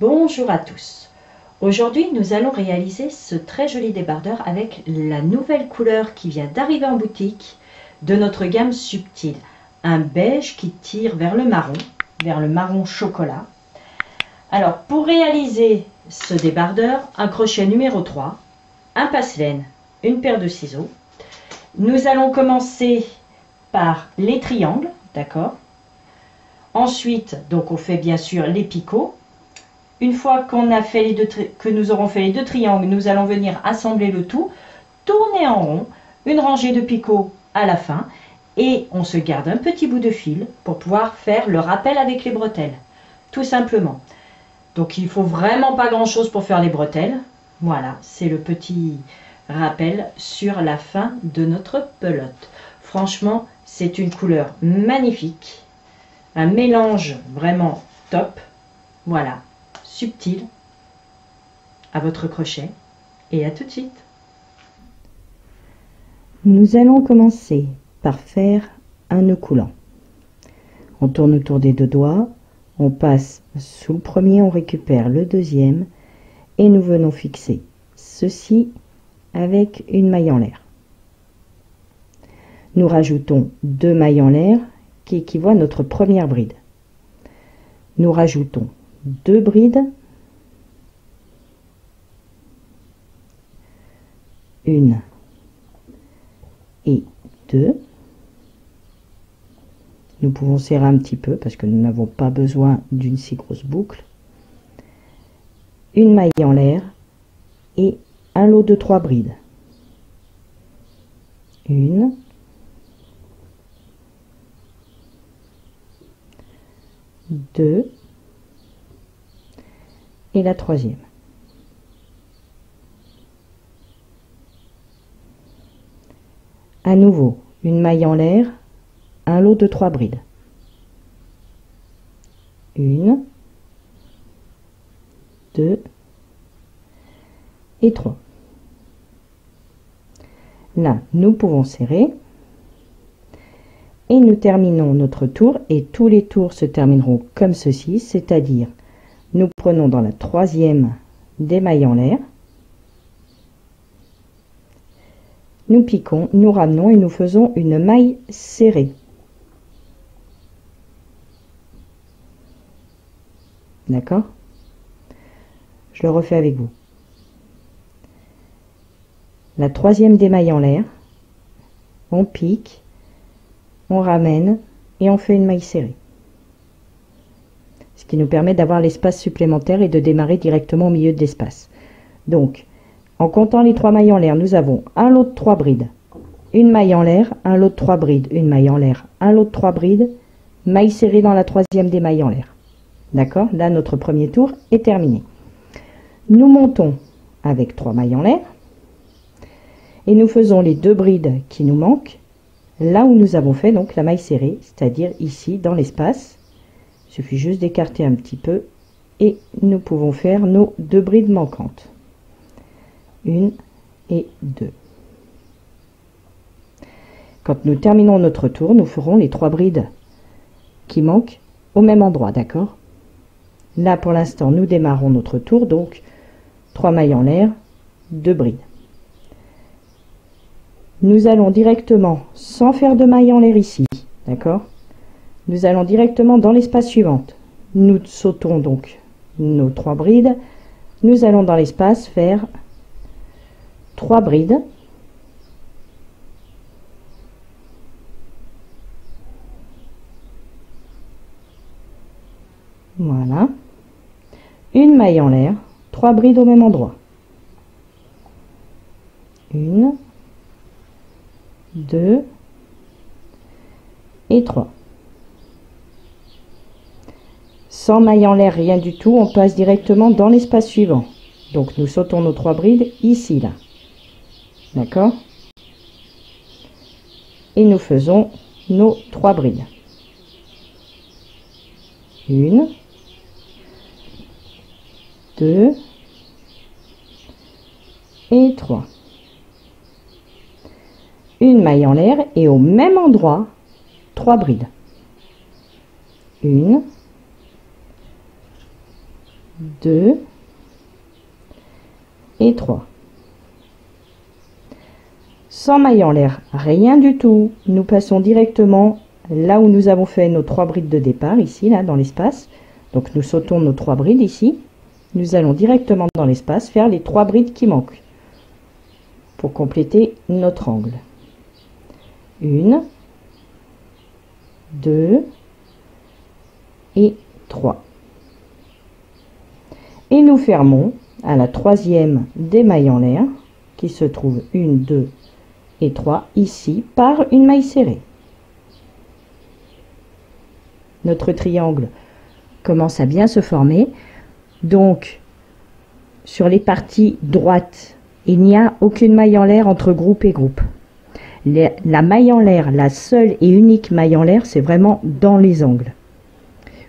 Bonjour à tous. Aujourd'hui, nous allons réaliser ce très joli débardeur avec la nouvelle couleur qui vient d'arriver en boutique de notre gamme Subtil. Un beige qui tire vers le marron chocolat. Alors, pour réaliser ce débardeur, un crochet numéro 3, un passe-laine, une paire de ciseaux. Nous allons commencer par les triangles, d'accord? Ensuite, donc on fait bien sûr les picots. Une fois qu'on a fait que nous aurons fait les deux triangles, nous allons venir assembler le tout, tourner en rond, une rangée de picots à la fin, et on se garde un petit bout de fil pour pouvoir faire le rappel avec les bretelles, tout simplement. Donc il ne faut vraiment pas grand chose pour faire les bretelles. Voilà, c'est le petit rappel sur la fin de notre pelote. Franchement, c'est une couleur magnifique, un mélange vraiment top. Voilà. Subtil, à votre crochet, et à tout de suite. Nous allons commencer par faire un nœud coulant. On tourne autour des deux doigts, on passe sous le premier, on récupère le deuxième et nous venons fixer ceci avec une maille en l'air. Nous rajoutons 2 mailles en l'air qui équivaut à notre première bride. Nous rajoutons 2 brides, une et 2. Nous pouvons serrer un petit peu parce que nous n'avons pas besoin d'une si grosse boucle. Une maille en l'air et un lot de 3 brides. Une, deux, et la troisième. À nouveau, une maille en l'air, un lot de 3 brides. Une, deux et 3. Là, nous pouvons serrer et nous terminons notre tour, et tous les tours se termineront comme ceci, c'est-à-dire nous prenons dans la troisième des mailles en l'air, nous piquons, nous ramenons et nous faisons une maille serrée. D'accord? Je le refais avec vous. La troisième des mailles en l'air, on pique, on ramène et on fait une maille serrée. Ce qui nous permet d'avoir l'espace supplémentaire et de démarrer directement au milieu de l'espace. Donc, en comptant les 3 mailles en l'air, nous avons un lot de 3 brides, une maille en l'air, un lot de 3 brides, une maille en l'air, un lot de 3 brides, maille serrée dans la troisième des mailles en l'air. D'accord? Là, notre premier tour est terminé. Nous montons avec 3 mailles en l'air et nous faisons les 2 brides qui nous manquent là où nous avons fait donc la maille serrée, c'est-à-dire ici dans l'espace. Il suffit juste d'écarter un petit peu et nous pouvons faire nos 2 brides manquantes. 1 et 2. Quand nous terminons notre tour, nous ferons les 3 brides qui manquent au même endroit, d'accord? Là, pour l'instant, nous démarrons notre tour, donc 3 mailles en l'air, 2 brides. Nous allons directement, sans faire de maille en l'air ici, d'accord? Nous allons directement dans l'espace suivant. Nous sautons donc nos 3 brides. Nous allons dans l'espace faire 3 brides. Voilà. Une maille en l'air, 3 brides au même endroit. 1, 2 et 3. Sans maille en l'air, rien du tout, on passe directement dans l'espace suivant. Donc nous sautons nos 3 brides ici, là. D'accord? Et nous faisons nos 3 brides. 1, 2 et 3. Une maille en l'air et au même endroit 3 brides. 1, 2 et 3. Sans maille en l'air, rien du tout. Nous passons directement là où nous avons fait nos 3 brides de départ, ici, là, dans l'espace. Donc nous sautons nos 3 brides ici. Nous allons directement dans l'espace faire les 3 brides qui manquent pour compléter notre angle. 1, 2 et 3. Et nous fermons à la 3e des mailles en l'air qui se trouve 1, 2 et 3 ici par une maille serrée. Notre triangle commence à bien se former. Donc sur les parties droites, il n'y a aucune maille en l'air entre groupe et groupe. La maille en l'air, la seule et unique maille en l'air, c'est vraiment dans les angles.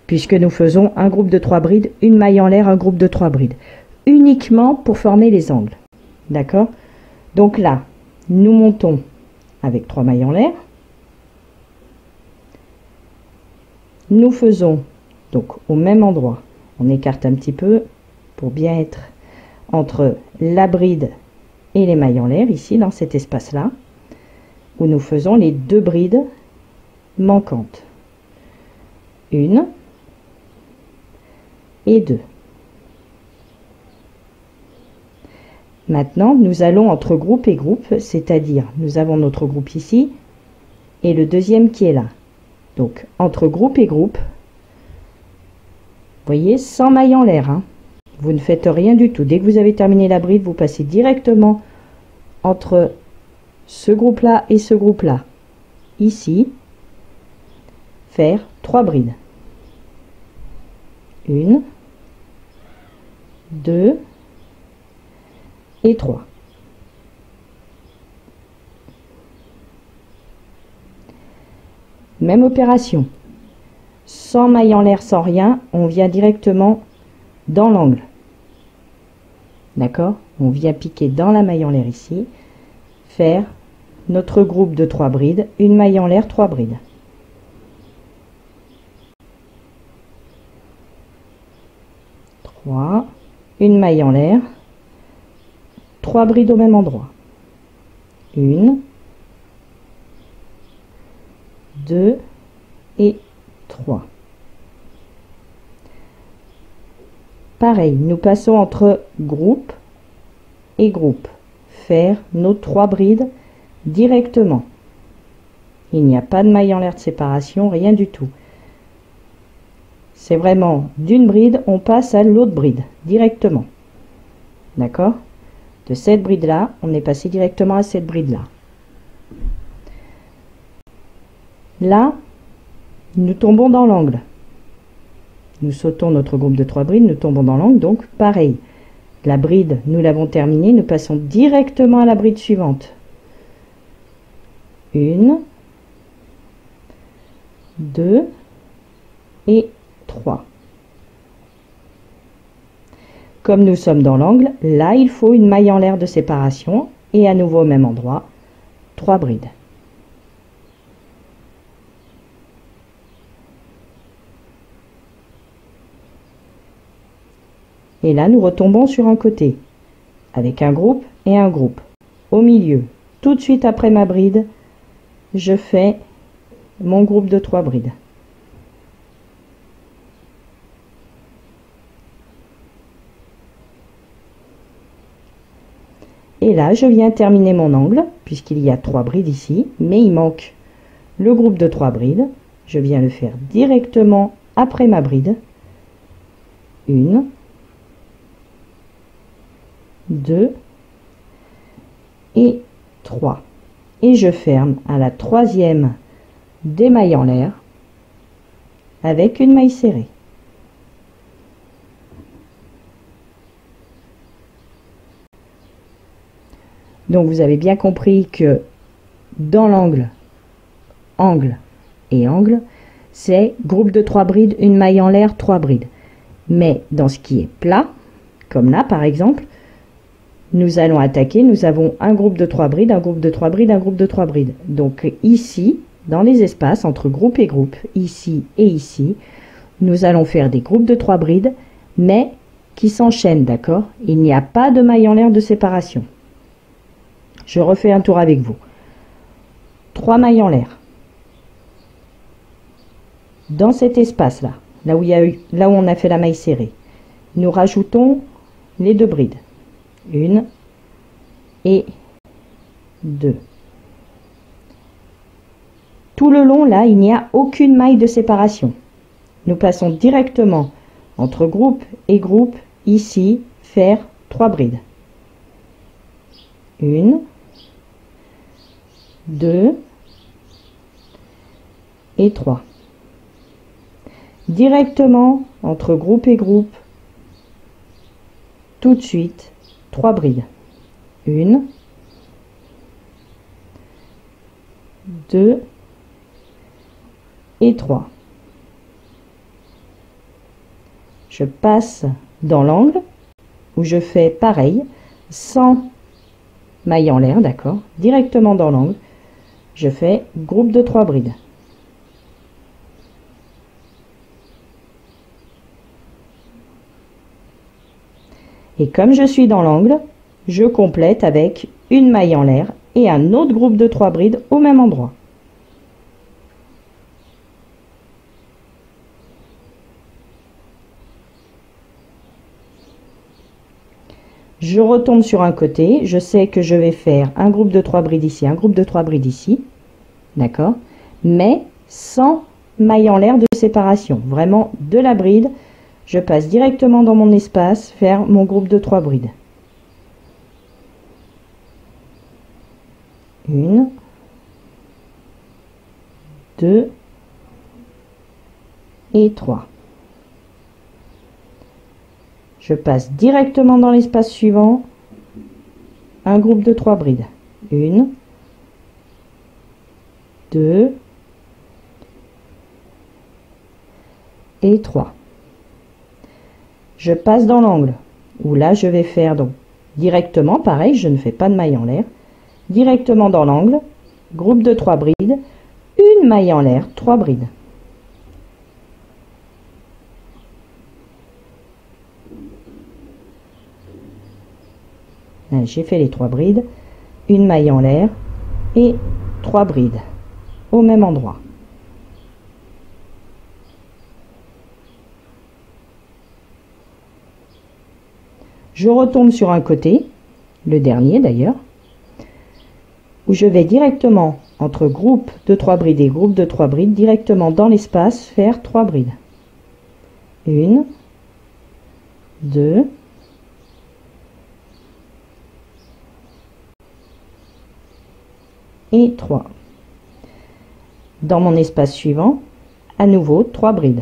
Puisque nous faisons un groupe de 3 brides, une maille en l'air, un groupe de 3 brides. Uniquement pour former les angles. D'accord? Donc là, nous montons avec 3 mailles en l'air. Nous faisons donc au même endroit, on écarte un petit peu pour bien être entre la bride et les mailles en l'air, ici dans cet espace-là, où nous faisons les 2 brides manquantes. 1 et 2. Maintenant, nous allons entre groupe et groupe, c'est-à-dire nous avons notre groupe ici et le deuxième qui est là. Donc entre groupe et groupe, vous voyez, sans maille en l'air, hein. Vous ne faites rien du tout. Dès que vous avez terminé la bride, vous passez directement entre ce groupe-là et ce groupe-là. Ici, faire 3 brides. 1, 2 et 3. Même opération. Sans maille en l'air, sans rien, on vient directement dans l'angle. D'accord? On vient piquer dans la maille en l'air ici, faire notre groupe de 3 brides, une maille en l'air, 3 brides. Une maille en l'air, 3 brides au même endroit. 1, 2 et 3. Pareil, nous passons entre groupe et groupe. Faire nos 3 brides directement. Il n'y a pas de maille en l'air de séparation, rien du tout. C'est vraiment d'une bride, on passe à l'autre bride directement. D'accord? De cette bride là, on est passé directement à cette bride là. Là, nous tombons dans l'angle. Nous sautons notre groupe de 3 brides, nous tombons dans l'angle, donc pareil. La bride, nous l'avons terminée, nous passons directement à la bride suivante. 1, 2 et 3. Comme nous sommes dans l'angle, là il faut une maille en l'air de séparation et à nouveau au même endroit, 3 brides. Et là nous retombons sur un côté avec un groupe et un groupe. Au milieu, tout de suite après ma bride, je fais mon groupe de 3 brides. Et là, je viens terminer mon angle, puisqu'il y a 3 brides ici, mais il manque le groupe de 3 brides. Je viens le faire directement après ma bride. 1, 2 et 3. Et je ferme à la 3e des mailles en l'air avec une maille serrée. Donc vous avez bien compris que dans l'angle, angle et angle, c'est groupe de 3 brides, une maille en l'air, 3 brides. Mais dans ce qui est plat, comme là par exemple, nous allons attaquer, nous avons un groupe de 3 brides, un groupe de 3 brides, un groupe de 3 brides. Donc ici, dans les espaces entre groupe et groupe, ici et ici, nous allons faire des groupes de 3 brides, mais qui s'enchaînent, d'accord? Il n'y a pas de maille en l'air de séparation. Je refais un tour avec vous. 3 mailles en l'air. Dans cet espace-là, là où on a fait la maille serrée, nous rajoutons les 2 brides. 1 et 2. Tout le long, là, il n'y a aucune maille de séparation. Nous passons directement entre groupe et groupe, ici, faire 3 brides. 1, 2 et 3. Directement entre groupe et groupe, tout de suite, 3 brides. 1, 2 et 3. Je passe dans l'angle où je fais pareil, sans maille en l'air, d'accord, directement dans l'angle, je fais groupe de 3 brides. Et comme je suis dans l'angle, je complète avec une maille en l'air et un autre groupe de 3 brides au même endroit. Je retombe sur un côté, je sais que je vais faire un groupe de 3 brides ici, un groupe de 3 brides ici, d'accord, mais sans maille en l'air de séparation, vraiment de la bride, je passe directement dans mon espace, faire mon groupe de 3 brides. 1, 2 et 3. Je passe directement dans l'espace suivant, un groupe de 3 brides. 1, 2 et 3. Je passe dans l'angle où là je vais faire donc directement, pareil, je ne fais pas de maille en l'air, directement dans l'angle, groupe de 3 brides, une maille en l'air, 3 brides. J'ai fait les 3 brides, une maille en l'air et 3 brides au même endroit. Je retombe sur un côté, le dernier d'ailleurs, où je vais directement entre groupe de 3 brides et groupe de 3 brides, directement dans l'espace, faire 3 brides. 1, 2, et 3. Dans mon espace suivant, à nouveau 3 brides.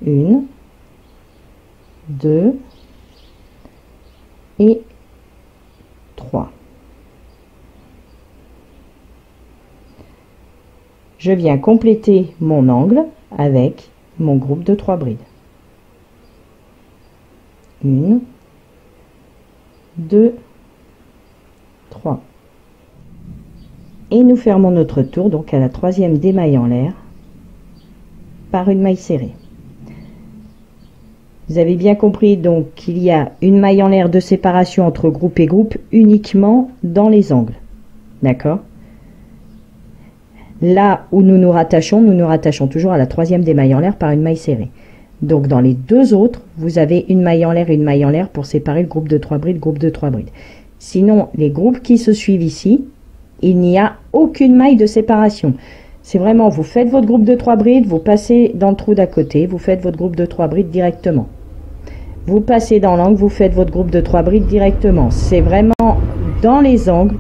1, 2 et 3. Je viens compléter mon angle avec mon groupe de 3 brides. 1, 2, 3. Et nous fermons notre tour donc à la 3e des mailles en l'air par une maille serrée. Vous avez bien compris donc qu'il y a une maille en l'air de séparation entre groupe et groupe uniquement dans les angles. D'accord? Là où nous nous rattachons toujours à la 3e des mailles en l'air par une maille serrée. Donc dans les deux autres, vous avez une maille en l'air et une maille en l'air pour séparer le groupe de 3 brides, groupe de 3 brides. Sinon, les groupes qui se suivent ici, il n'y a aucune maille de séparation. C'est vraiment, vous faites votre groupe de 3 brides, vous passez dans le trou d'à côté, vous faites votre groupe de 3 brides directement. Vous passez dans l'angle, vous faites votre groupe de 3 brides directement. C'est vraiment dans les angles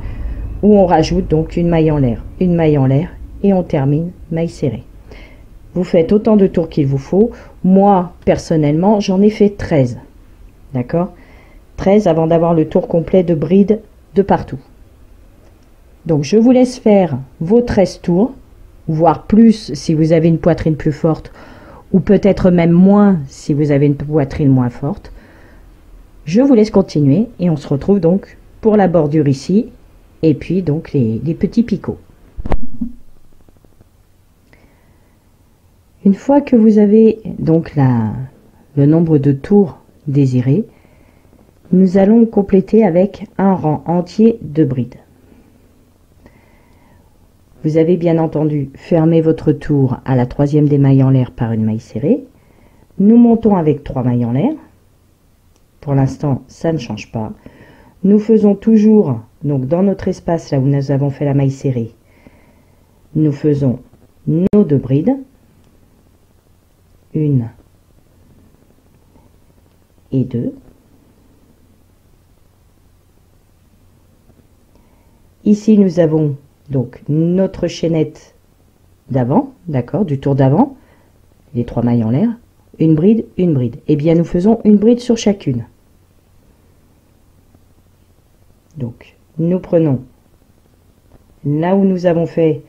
où on rajoute donc une maille en l'air et on termine maille serrée. Vous faites autant de tours qu'il vous faut. Moi, personnellement, j'en ai fait 13. D'accord? 13 avant d'avoir le tour complet de brides de partout. Donc, je vous laisse faire vos 13 tours, voire plus si vous avez une poitrine plus forte, ou peut-être même moins si vous avez une poitrine moins forte. Je vous laisse continuer et on se retrouve donc pour la bordure ici, et puis donc les petits picots. Une fois que vous avez donc le nombre de tours désiré, nous allons compléter avec un rang entier de brides. Vous avez bien entendu fermé votre tour à la troisième des mailles en l'air par une maille serrée. Nous montons avec 3 mailles en l'air. Pour l'instant, ça ne change pas. Nous faisons toujours, donc dans notre espace là où nous avons fait la maille serrée, nous faisons nos 2 brides. 1 et 2. Ici, nous avons donc notre chaînette d'avant, d'accord, du tour d'avant, les 3 mailles en l'air, une bride, une bride. Eh bien, nous faisons une bride sur chacune. Donc, nous prenons là où nous avons fait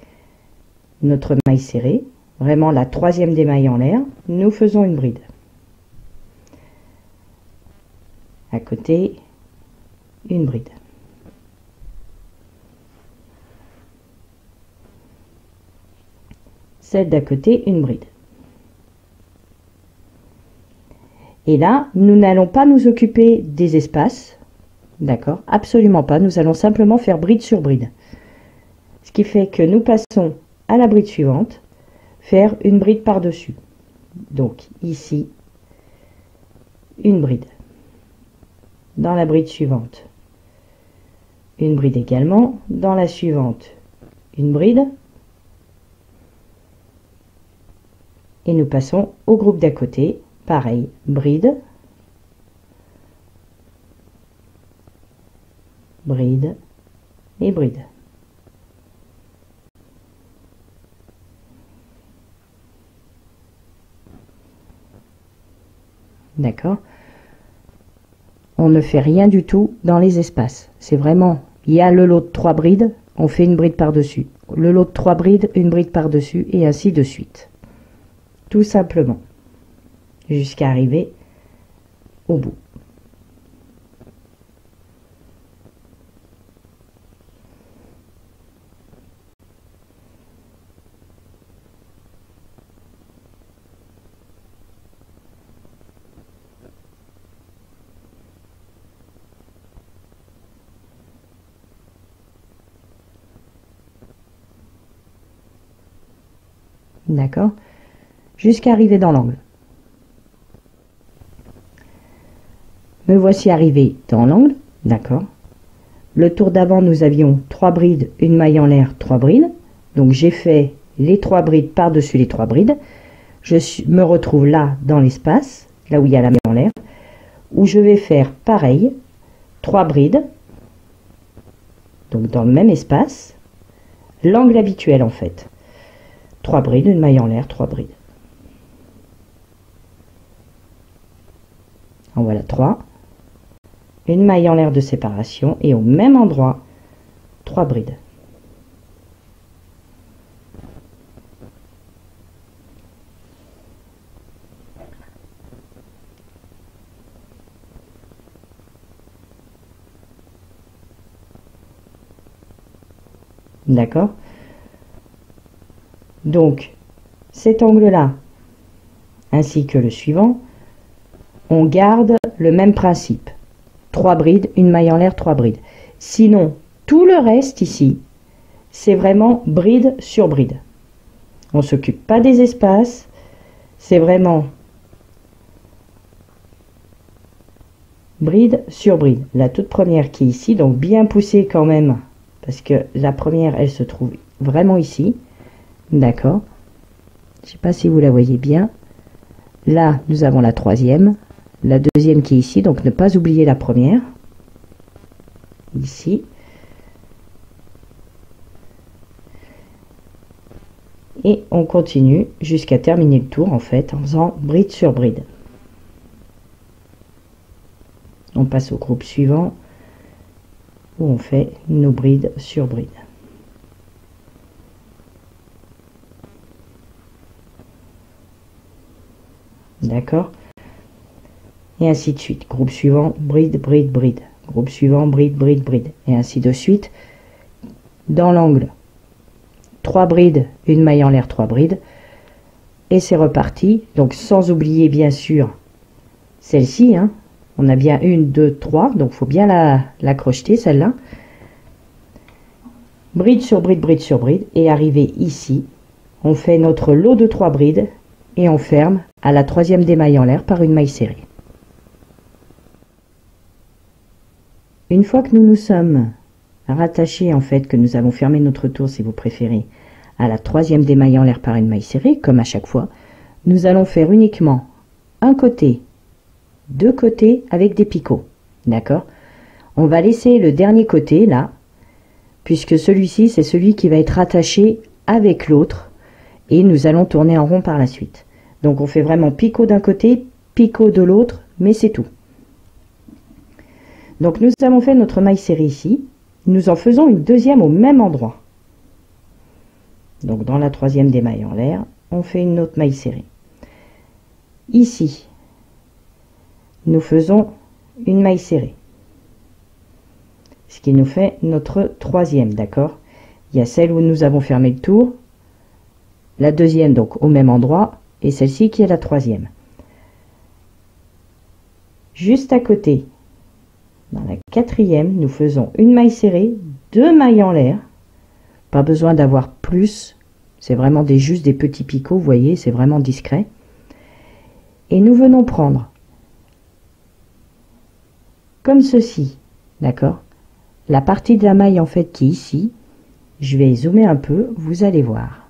notre maille serrée, vraiment la troisième des mailles en l'air, nous faisons une bride. À côté, une bride. Celle d'à côté, une bride. Et là, nous n'allons pas nous occuper des espaces, d'accord, absolument pas, nous allons simplement faire bride sur bride. Ce qui fait que nous passons à la bride suivante, faire une bride par-dessus. Donc ici, une bride. Dans la bride suivante, une bride également. Dans la suivante, une bride. Et nous passons au groupe d'à côté, pareil, bride, bride et bride. D'accord? On ne fait rien du tout dans les espaces. C'est vraiment, il y a le lot de 3 brides, on fait une bride par-dessus. Le lot de 3 brides, une bride par-dessus, et ainsi de suite. Tout simplement. Jusqu'à arriver au bout. D'accord? Jusqu'à arriver dans l'angle. Me voici arrivé dans l'angle, d'accord. Le tour d'avant, nous avions 3 brides, une maille en l'air, 3 brides. Donc j'ai fait les 3 brides par-dessus les 3 brides. Je me retrouve là dans l'espace, là où il y a la maille en l'air, où je vais faire pareil, 3 brides, donc dans le même espace, l'angle habituel en fait. 3 brides, une maille en l'air, 3 brides. En voilà 3. Une maille en l'air de séparation et au même endroit, 3 brides. D'accord? Donc, cet angle-là, ainsi que le suivant, on garde le même principe. 3 brides, une maille en l'air, 3 brides. Sinon, tout le reste ici, c'est vraiment bride sur bride. On ne s'occupe pas des espaces, c'est vraiment bride sur bride. La toute première qui est ici, donc bien poussée quand même, parce que la première, elle se trouve vraiment ici. D'accord? Je ne sais pas si vous la voyez bien. Là, nous avons la troisième. La deuxième qui est ici, donc ne pas oublier la première. Ici. Et on continue jusqu'à terminer le tour, en fait, en faisant bride sur bride. On passe au groupe suivant, où on fait nos brides sur bride. D'accord? Et ainsi de suite. Groupe suivant, bride, bride, bride. Groupe suivant, bride, bride, bride. Et ainsi de suite. Dans l'angle, 3 brides, une maille en l'air, 3 brides. Et c'est reparti. Donc sans oublier bien sûr celle-ci, hein, On a bien 1, 2, 3, donc il faut bien la crocheter celle-là. Bride sur bride, bride sur bride, et arrivé ici, on fait notre lot de 3 brides et on ferme à la 3e des mailles en l'air par une maille serrée. Une fois que nous nous sommes rattachés, en fait, que nous avons fermé notre tour, si vous préférez, à la 3e des mailles en l'air par une maille serrée, comme à chaque fois, nous allons faire uniquement un côté, 2 côtés avec des picots. D'accord? On va laisser le dernier côté, là, puisque celui-ci, c'est celui qui va être rattaché avec l'autre, et nous allons tourner en rond par la suite. Donc on fait vraiment picot d'un côté, picot de l'autre, mais c'est tout. Donc nous avons fait notre maille serrée ici, nous en faisons une deuxième au même endroit. Donc dans la 3e des mailles en l'air, on fait une autre maille serrée. Ici, nous faisons une maille serrée. Ce qui nous fait notre 3e, d'accord? Il y a celle où nous avons fermé le tour, la 2e donc au même endroit, et celle-ci qui est la 3e. Juste à côté, dans la 4e, nous faisons une maille serrée, 2 mailles en l'air. Pas besoin d'avoir plus, c'est vraiment juste des petits picots, vous voyez, c'est vraiment discret. Et nous venons prendre, comme ceci, d'accord, la partie de la maille en fait qui est ici. Je vais zoomer un peu, vous allez voir.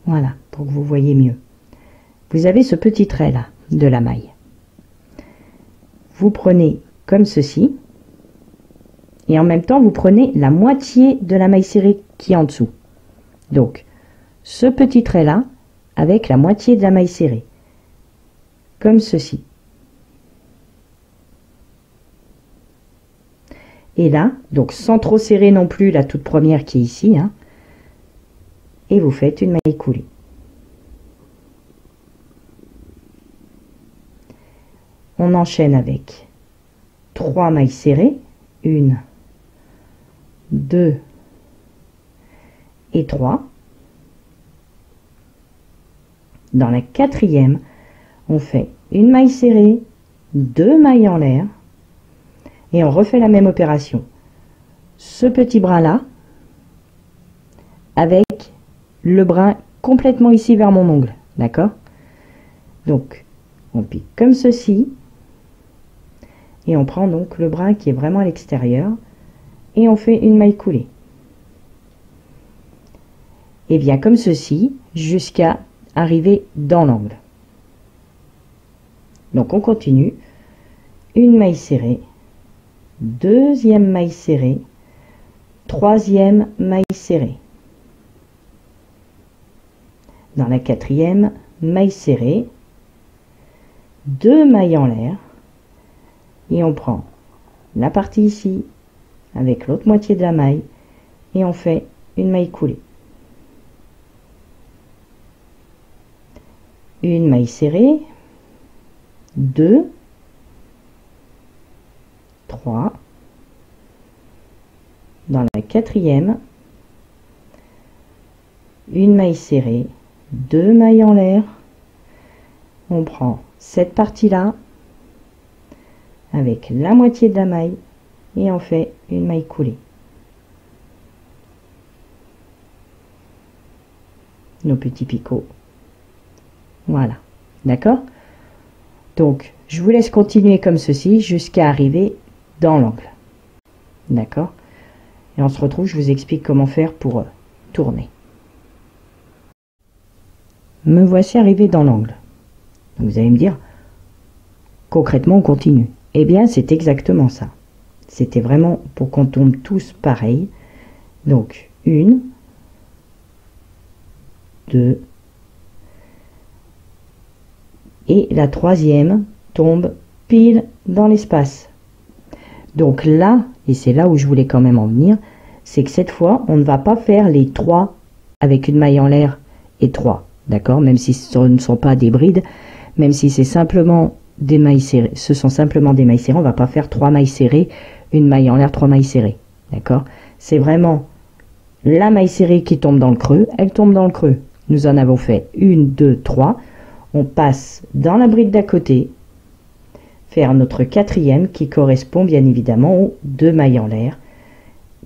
Voilà, pour que vous voyez mieux. Vous avez ce petit trait là de la maille. Vous prenez comme ceci, et en même temps vous prenez la moitié de la maille serrée qui est en dessous. Donc ce petit trait là avec la moitié de la maille serrée, comme ceci. Et là, donc sans trop serrer non plus la toute première qui est ici, hein, et vous faites une maille coulée. On enchaîne avec 3 mailles serrées, 1, 2 et 3. Dans la 4e, on fait une maille serrée, 2 mailles en l'air, et on refait la même opération. Ce petit brin là, avec le brin complètement ici vers mon ongle, d'accord? Donc, on pique comme ceci, et on prend donc le brin qui est vraiment à l'extérieur, et on fait une maille coulée. Et bien comme ceci, jusqu'à arriver dans l'angle. Donc on continue, une maille serrée, 2e maille serrée, 3e maille serrée. Dans la 4e, maille serrée, 2 mailles en l'air, et on prend la partie ici avec l'autre moitié de la maille et on fait une maille coulée. Une maille serrée, 2, 3, dans la 4e, une maille serrée, 2 mailles en l'air, on prend cette partie là avec la moitié de la maille et on fait une maille coulée. Nos petits picots. Voilà, d'accord? Donc, je vous laisse continuer comme ceci jusqu'à arriver dans l'angle. D'accord? Et on se retrouve, je vous explique comment faire pour tourner. Me voici arrivé dans l'angle. Vous allez me dire, concrètement, on continue. Eh bien, c'est exactement ça. C'était vraiment pour qu'on tombe tous pareil. Donc, 1, 2, et la 3e tombe pile dans l'espace. Donc là, et c'est là où je voulais quand même en venir, c'est que cette fois, on ne va pas faire les 3 avec une maille en l'air et 3. D'accord? Même si ce ne sont pas des brides, même si c'est simplement des mailles serrées, ce sont simplement des mailles serrées, on va pas faire 3 mailles serrées, une maille en l'air, 3 mailles serrées. D'accord? C'est vraiment la maille serrée qui tombe dans le creux, elle tombe dans le creux. Nous en avons fait 1, 2, 3. On passe dans la bride d'à côté, faire notre quatrième qui correspond bien évidemment aux 2 mailles en l'air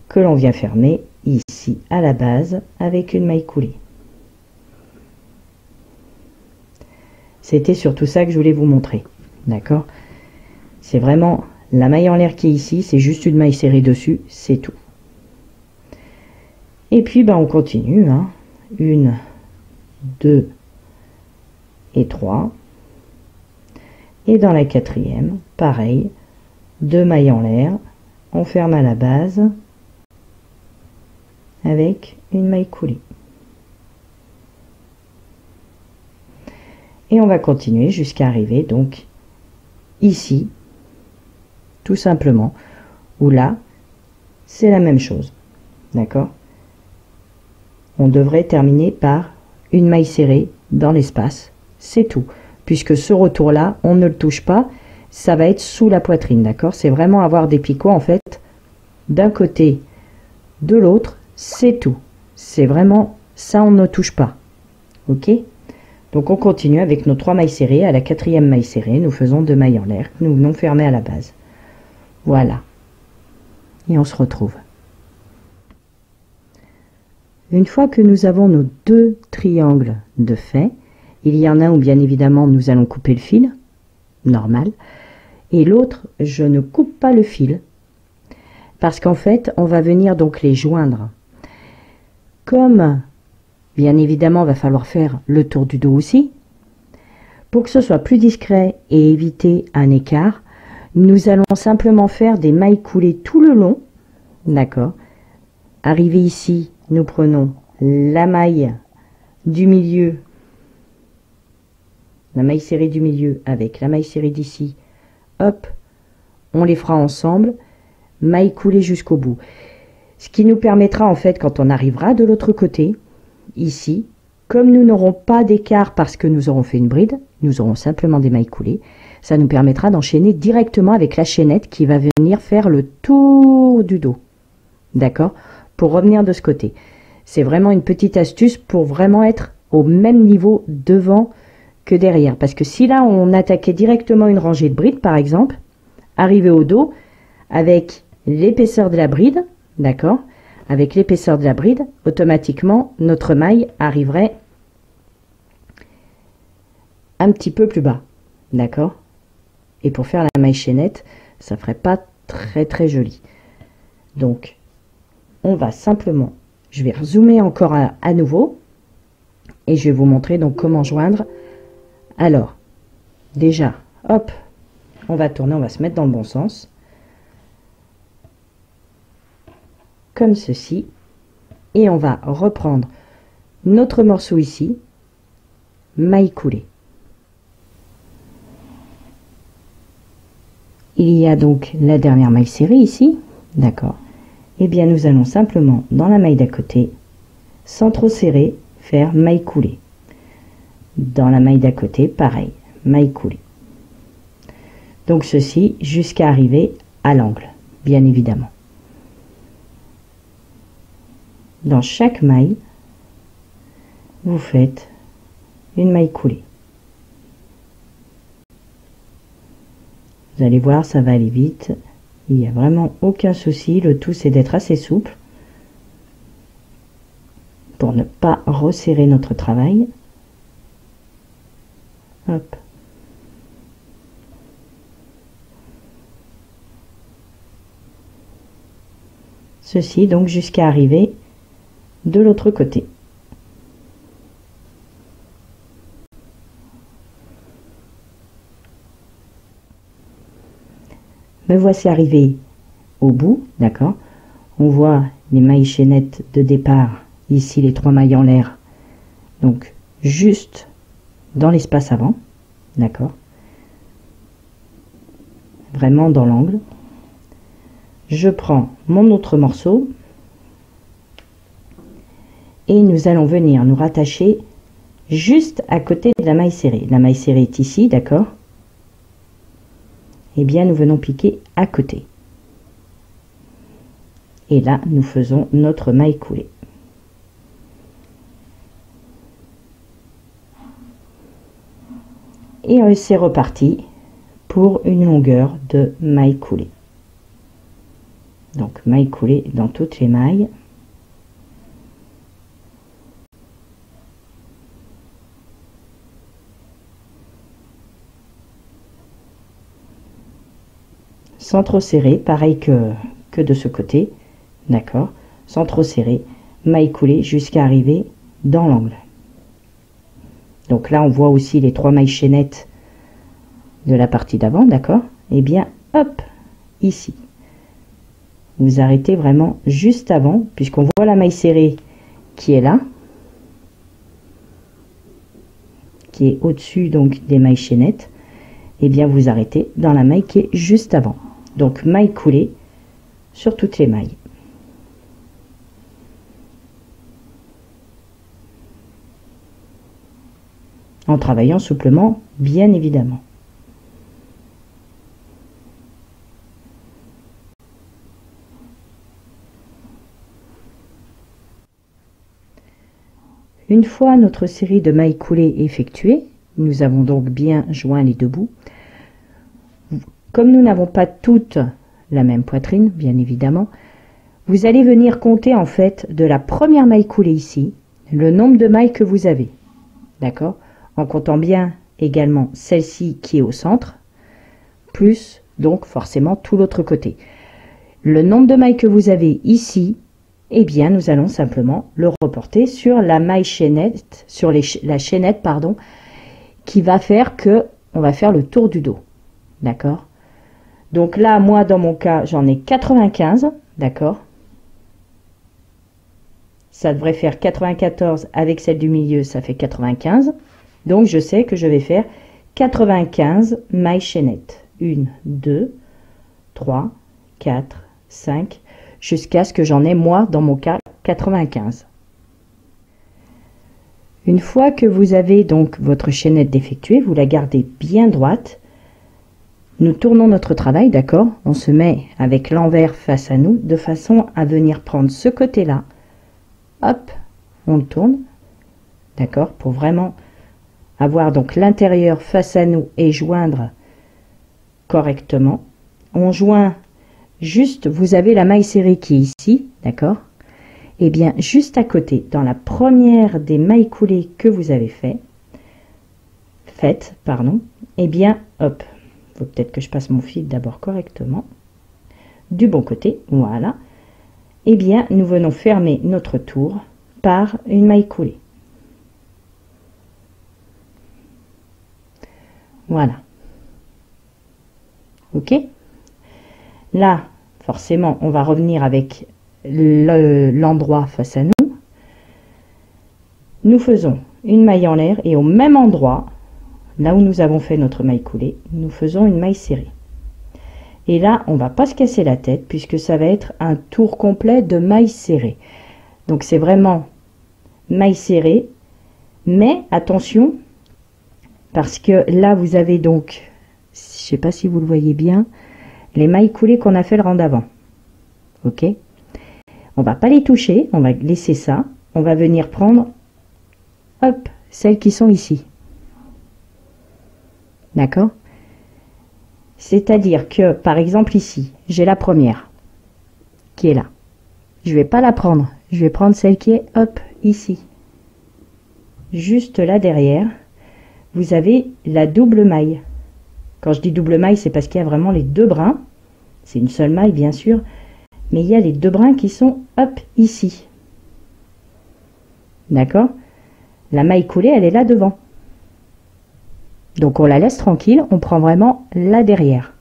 que l'on vient fermer ici à la base avec une maille coulée. C'était surtout ça que je voulais vous montrer, d'accord? C'est vraiment la maille en l'air qui est ici, c'est juste une maille serrée dessus, c'est tout. Et puis on continue, hein. 1, 2 et 3. Et dans la quatrième, pareil, 2 mailles en l'air, on ferme à la base avec une maille coulée. Et on va continuer jusqu'à arriver donc ici, tout simplement, où là, c'est la même chose, d'accord? On devrait terminer par une maille serrée dans l'espace, c'est tout. Puisque ce retour là, on ne le touche pas, ça va être sous la poitrine, d'accord? C'est vraiment avoir des picots en fait, d'un côté, de l'autre, c'est tout. C'est vraiment ça, on ne touche pas, ok? Donc on continue avec nos 3 mailles serrées. À la quatrième maille serrée, nous faisons 2 mailles en l'air que nous venons fermer à la base. Voilà. Et on se retrouve. Une fois que nous avons nos 2 triangles de fait, il y en a où bien évidemment nous allons couper le fil, normal, et l'autre je ne coupe pas le fil, parce qu'en fait on va venir donc les joindre. Comme bien évidemment va falloir faire le tour du dos aussi, pour que ce soit plus discret et éviter un écart, nous allons simplement faire des mailles coulées tout le long, d'accord? Arrivé ici, nous prenons la maille du milieu, la maille serrée du milieu avec la maille serrée d'ici, hop, on les fera ensemble, maille coulée jusqu'au bout. Ce qui nous permettra en fait, quand on arrivera de l'autre côté, ici, comme nous n'aurons pas d'écart parce que nous aurons fait une bride, nous aurons simplement des mailles coulées, ça nous permettra d'enchaîner directement avec la chaînette qui va venir faire le tour du dos. D'accord? Pour revenir de ce côté. C'est vraiment une petite astuce pour vraiment être au même niveau devant que derrière. Parce que si là, on attaquait directement une rangée de brides, par exemple, arriver au dos, avec l'épaisseur de la bride, d'accord? Avec l'épaisseur de la bride, automatiquement, notre maille arriverait un petit peu plus bas, d'accord? Et pour faire la maille chaînette, ça ferait pas très joli. Donc, on va simplement, je vais zoomer encore à nouveau, et je vais vous montrer donc comment joindre. Alors, déjà, hop, on va tourner, on va se mettre dans le bon sens. Comme ceci. Et on va reprendre notre morceau ici, maille coulée. Il y a donc la dernière maille serrée ici, d'accord? Et bien nous allons simplement dans la maille d'à côté, sans trop serrer, faire maille coulée. Dans la maille d'à côté, pareil, maille coulée. Donc ceci jusqu'à arriver à l'angle, bien évidemment. Dans chaque maille, vous faites une maille coulée. Vous allez voir, ça va aller vite. Il n'y a vraiment aucun souci. Le tout, c'est d'être assez souple pour ne pas resserrer notre travail. Hop. Ceci donc jusqu'à arriver de l'autre côté. Me voici arrivé au bout, d'accord? On voit les mailles chaînettes de départ, ici les 3 mailles en l'air, donc juste dans l'espace avant, d'accord? Vraiment dans l'angle. Je prends mon autre morceau et nous allons venir nous rattacher juste à côté de la maille serrée. La maille serrée est ici, d'accord? Et bien nous venons piquer à côté. Et là, nous faisons notre maille coulée. Et c'est reparti pour une longueur de maille coulée. Donc maille coulée dans toutes les mailles. Sans trop serrer, pareil que de ce côté, d'accord, sans trop serrer, maille coulée jusqu'à arriver dans l'angle. Donc là on voit aussi les 3 mailles chaînettes de la partie d'avant, d'accord. Et bien hop, ici vous arrêtez vraiment juste avant, puisqu'on voit la maille serrée qui est là, qui est au-dessus donc des mailles chaînettes. Et bien vous arrêtez dans la maille qui est juste avant. Donc maille coulée sur toutes les mailles. En travaillant souplement, bien évidemment. Une fois notre série de mailles coulées effectuée, nous avons donc bien joint les deux bouts. Comme nous n'avons pas toutes la même poitrine, bien évidemment, vous allez venir compter en fait de la première maille coulée ici, le nombre de mailles que vous avez. D'accord? En comptant bien également celle-ci qui est au centre, plus donc forcément tout l'autre côté. Le nombre de mailles que vous avez ici, eh bien nous allons simplement le reporter sur la maille chaînette, sur la chaînette pardon, qui va faire que on va faire le tour du dos. D'accord? Donc là, moi, dans mon cas, j'en ai 95, d'accord? Ça devrait faire 94 avec celle du milieu, ça fait 95. Donc, je sais que je vais faire 95 mailles chaînettes. 1, 2, 3, 4, 5, jusqu'à ce que j'en ai, moi, dans mon cas, 95. Une fois que vous avez donc votre chaînette effectuée, vous la gardez bien droite. Nous tournons notre travail, d'accord? On se met avec l'envers face à nous, de façon à venir prendre ce côté-là. Hop, on le tourne, d'accord? Pour vraiment avoir donc l'intérieur face à nous et joindre correctement. On joint juste, vous avez la maille serrée qui est ici, d'accord? Et bien, juste à côté, dans la première des mailles coulées que vous avez faites, pardon, et bien, hop. Faut peut-être que je passe mon fil d'abord correctement du bon côté, voilà. Et bien nous venons fermer notre tour par une maille coulée, voilà. Ok, là forcément on va revenir avec l'endroit face à nous. Nous faisons une maille en l'air et au même endroit, là où nous avons fait notre maille coulée, nous faisons une maille serrée. Et là, on va pas se casser la tête puisque ça va être un tour complet de maille serrée. Donc c'est vraiment maille serrée, mais attention, parce que là vous avez donc, je sais pas si vous le voyez bien, les mailles coulées qu'on a fait le rang d'avant. Ok, on va pas les toucher, on va laisser ça. On va venir prendre, hop, celles qui sont ici. D'accord? C'est-à-dire que, par exemple, ici, j'ai la première qui est là. Je vais pas la prendre. Je vais prendre celle qui est, hop, ici. Juste là derrière, vous avez la double maille. Quand je dis double maille, c'est parce qu'il y a vraiment les deux brins. C'est une seule maille, bien sûr. Mais il y a les deux brins qui sont, hop, ici. D'accord? La maille coulée, elle est là devant. Donc on la laisse tranquille, on prend vraiment là derrière.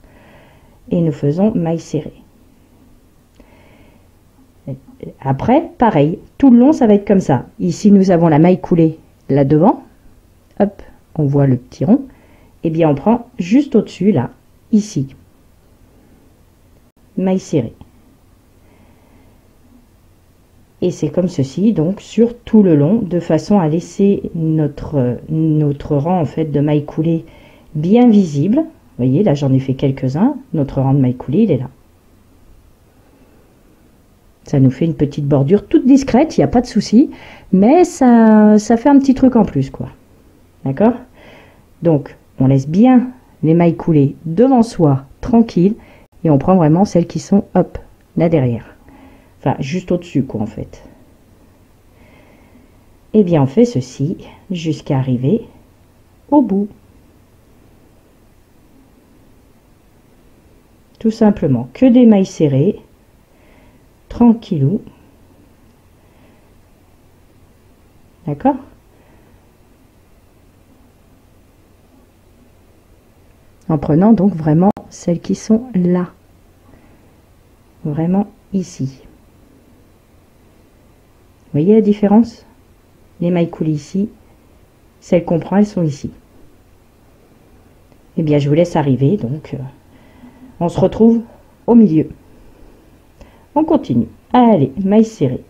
Et nous faisons maille serrée. Après, pareil, tout le long ça va être comme ça. Ici nous avons la maille coulée là devant. Hop, on voit le petit rond. Et bien on prend juste au-dessus là, ici. Maille serrée. Et c'est comme ceci, donc sur tout le long, de façon à laisser notre rang en fait de mailles coulées bien visible. Vous voyez, là j'en ai fait quelques-uns. Notre rang de mailles coulées, il est là. Ça nous fait une petite bordure toute discrète, il n'y a pas de souci. Mais ça fait un petit truc en plus, quoi. D'accord? Donc, on laisse bien les mailles coulées devant soi, tranquille, et on prend vraiment celles qui sont, hop, là derrière. Enfin, juste au-dessus, quoi, en fait. Et bien, on fait ceci jusqu'à arriver au bout. Tout simplement, que des mailles serrées, tranquillou. D'accord? En prenant donc vraiment celles qui sont là. Vraiment ici. Vous voyez la différence? Les mailles coulées ici, celles qu'on prend, elles sont ici. Eh bien, je vous laisse arriver, donc on se retrouve au milieu. On continue. Allez, mailles serrées.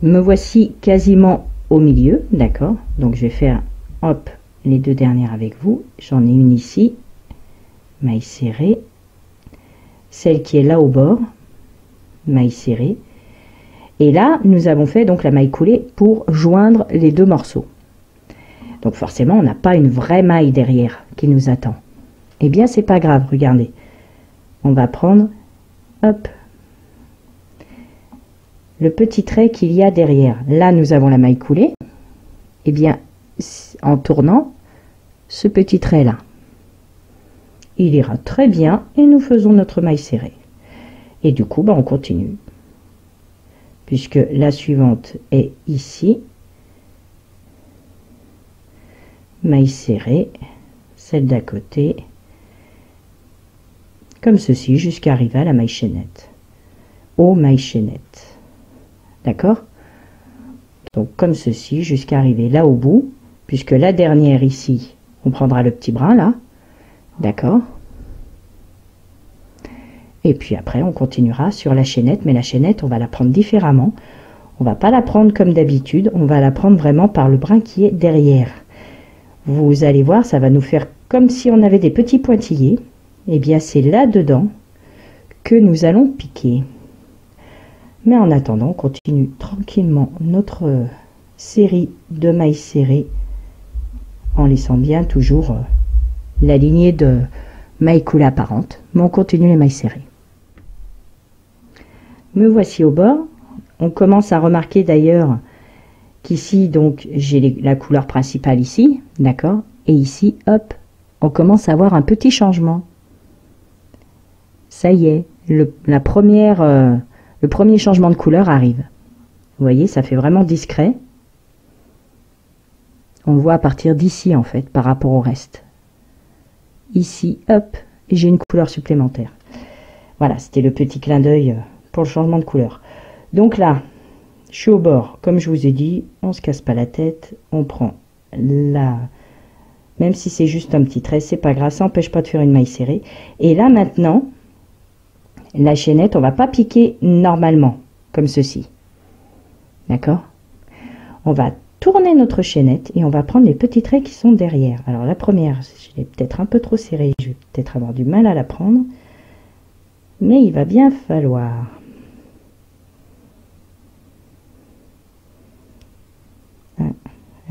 Me voici quasiment au milieu, d'accord? Donc je vais faire, hop, les deux dernières avec vous. J'en ai une ici, maille serrée. Celle qui est là au bord, maille serrée. Et là, nous avons fait donc la maille coulée pour joindre les deux morceaux. Donc forcément, on n'a pas une vraie maille derrière qui nous attend. Eh bien, c'est pas grave, regardez. On va prendre, hop, le petit trait qu'il y a derrière. Là, nous avons la maille coulée. Eh bien, en tournant ce petit trait là, il ira très bien et nous faisons notre maille serrée. Et du coup, on continue. Puisque la suivante est ici. Maille serrée, celle d'à côté, comme ceci, jusqu'à arriver à la maille chaînette. Aux mailles chaînettes. D'accord? Donc comme ceci, jusqu'à arriver là au bout, puisque la dernière ici, on prendra le petit brin là. D'accord? Et puis après, on continuera sur la chaînette, mais la chaînette, on va la prendre différemment. On va pas la prendre comme d'habitude, on va la prendre vraiment par le brin qui est derrière. Vous allez voir, ça va nous faire comme si on avait des petits pointillés. Et bien, c'est là-dedans que nous allons piquer. Mais en attendant, on continue tranquillement notre série de mailles serrées en laissant bien toujours la lignée de mailles coulées apparentes. Mais on continue les mailles serrées. Me voici au bord. On commence à remarquer d'ailleurs qu'ici, donc, j'ai la couleur principale ici, d'accord? Et ici, hop, on commence à avoir un petit changement. Ça y est, le premier changement de couleur arrive. Vous voyez, ça fait vraiment discret. On le voit à partir d'ici, en fait, par rapport au reste. Ici, hop, j'ai une couleur supplémentaire. Voilà, c'était le petit clin d'œil pour le changement de couleur. Donc là, je suis au bord, comme je vous ai dit, on se casse pas la tête, on prend là, même si c'est juste un petit trait, c'est pas grave, ça n'empêche pas de faire une maille serrée. Et là maintenant, la chaînette, on va pas piquer normalement, comme ceci. D'accord? On va tourner notre chaînette et on va prendre les petits traits qui sont derrière. Alors la première, je l'ai peut-être un peu trop serrée, je vais peut-être avoir du mal à la prendre, mais il va bien falloir.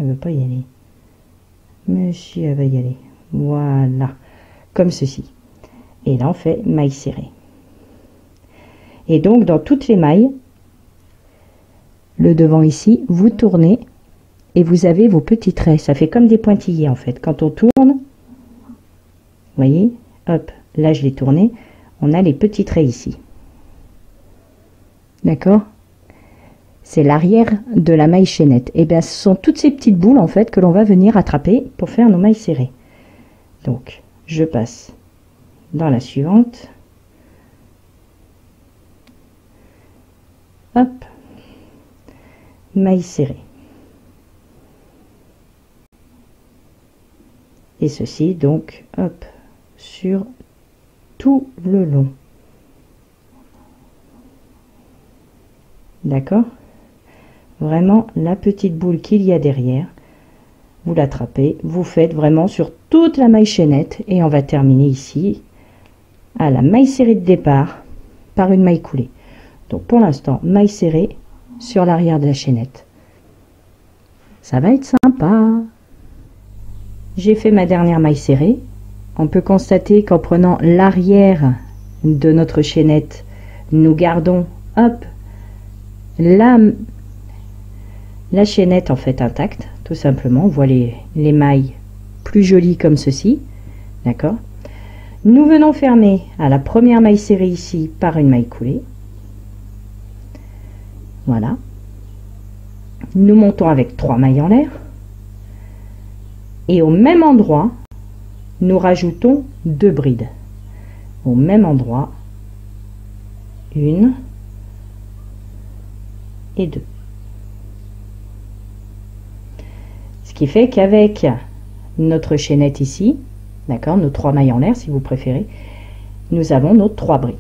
Elle veut pas y aller. Mais si, elle va y aller. Voilà. Comme ceci. Et là, on fait maille serrée. Et donc, dans toutes les mailles, le devant ici, vous tournez et vous avez vos petits traits. Ça fait comme des pointillés, en fait. Quand on tourne, vous voyez, hop, là, je l'ai tourné. On a les petits traits ici. D'accord? C'est l'arrière de la maille chaînette. Et bien, ce sont toutes ces petites boules, en fait, que l'on va venir attraper pour faire nos mailles serrées. Donc, je passe dans la suivante. Hop. Maille serrée. Et ceci, donc, hop, sur tout le long. D'accord? Vraiment la petite boule qu'il y a derrière, vous l'attrapez, vous faites vraiment sur toute la maille chaînette et on va terminer ici à la maille serrée de départ par une maille coulée. Donc pour l'instant, maille serrée sur l'arrière de la chaînette. Ça va être sympa. J'ai fait ma dernière maille serrée. On peut constater qu'en prenant l'arrière de notre chaînette, nous gardons, hop, la chaînette en fait intacte, tout simplement. On voit les mailles plus jolies comme ceci, d'accord. Nous venons fermer à la première maille serrée ici par une maille coulée. Voilà. Nous montons avec 3 mailles en l'air. Et au même endroit, nous rajoutons 2 brides. Au même endroit, 1 et 2. Ce qui fait qu'avec notre chaînette ici, d'accord, nos 3 mailles en l'air si vous préférez, nous avons nos 3 brides.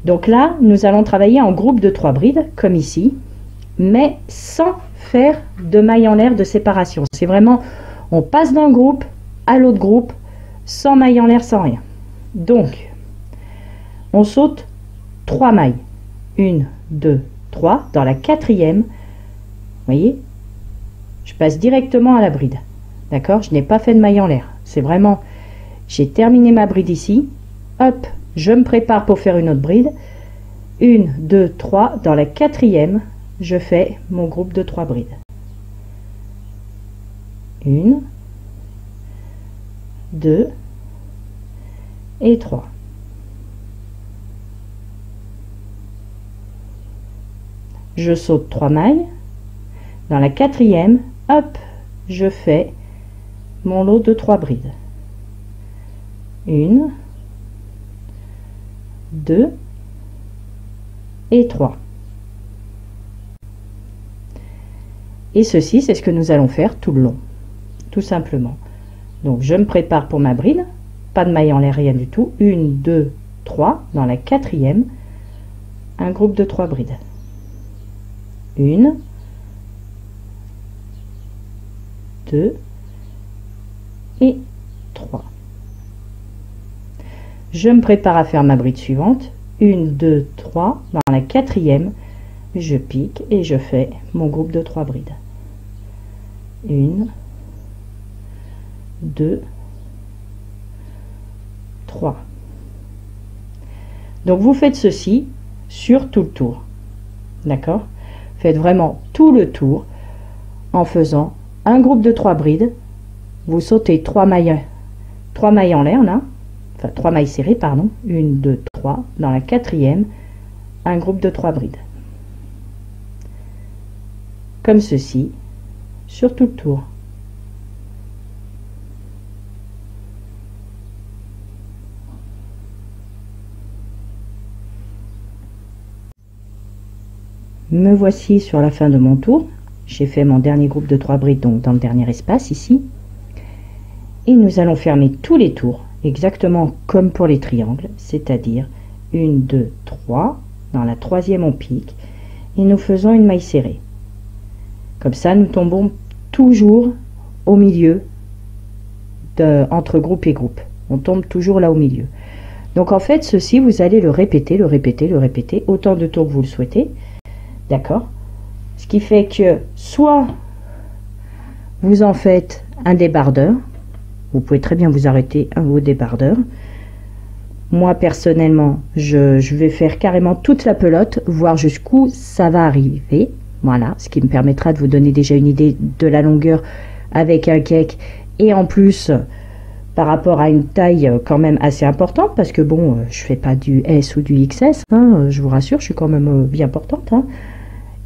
Donc là, nous allons travailler en groupe de 3 brides, comme ici, mais sans faire de mailles en l'air de séparation. C'est vraiment, on passe d'un groupe à l'autre groupe, sans mailles en l'air, sans rien. Donc, on saute 3 mailles. 1, 2, 3. Dans la 4e, vous voyez, je passe directement à la bride. D'accord? Je n'ai pas fait de maille en l'air. C'est vraiment, j'ai terminé ma bride ici. Hop, je me prépare pour faire une autre bride. 1, 2, 3. Dans la 4e, je fais mon groupe de 3 brides. 1, 2 et 3. Je saute 3 mailles. Dans la 4e, hop, je fais mon lot de 3 brides. 1, 2 et 3. Et ceci, c'est ce que nous allons faire tout le long, tout simplement. Donc, je me prépare pour ma bride, pas de maille en l'air, rien du tout. 1, 2, 3. Dans la 4e, un groupe de 3 brides. 1, 2 et 3. Je me prépare à faire ma bride suivante. 1, 2, 3. Dans la 4e, je pique et je fais mon groupe de 3 brides. 1, 2, 3. Donc vous faites ceci sur tout le tour. D'accord? Faites vraiment tout le tour en faisant un groupe de 3 brides. Vous sautez 3 mailles en l'air là. Enfin 3 mailles serrées, pardon. 1, 2, 3. Dans la 4e, un groupe de 3 brides. Comme ceci, sur tout le tour. Me voici sur la fin de mon tour. J'ai fait mon dernier groupe de 3 brides, donc dans le dernier espace ici. Et nous allons fermer tous les tours, exactement comme pour les triangles, c'est-à-dire 1, 2, 3. Dans la 3e, on pique. Et nous faisons une maille serrée. Comme ça, nous tombons toujours au milieu, entre groupe et groupe. On tombe toujours là au milieu. Donc en fait, ceci, vous allez le répéter, autant de tours que vous le souhaitez. D'accord? Ce qui fait que soit vous en faites un débardeur, vous pouvez très bien vous arrêter à vos débardeurs. Moi personnellement, je vais faire carrément toute la pelote, voir jusqu'où ça va arriver. Voilà, ce qui me permettra de vous donner déjà une idée de la longueur avec un cake. Et en plus, par rapport à une taille quand même assez importante, parce que bon, je fais pas du S ou du XS, hein, je vous rassure, je suis quand même bien portante. Hein.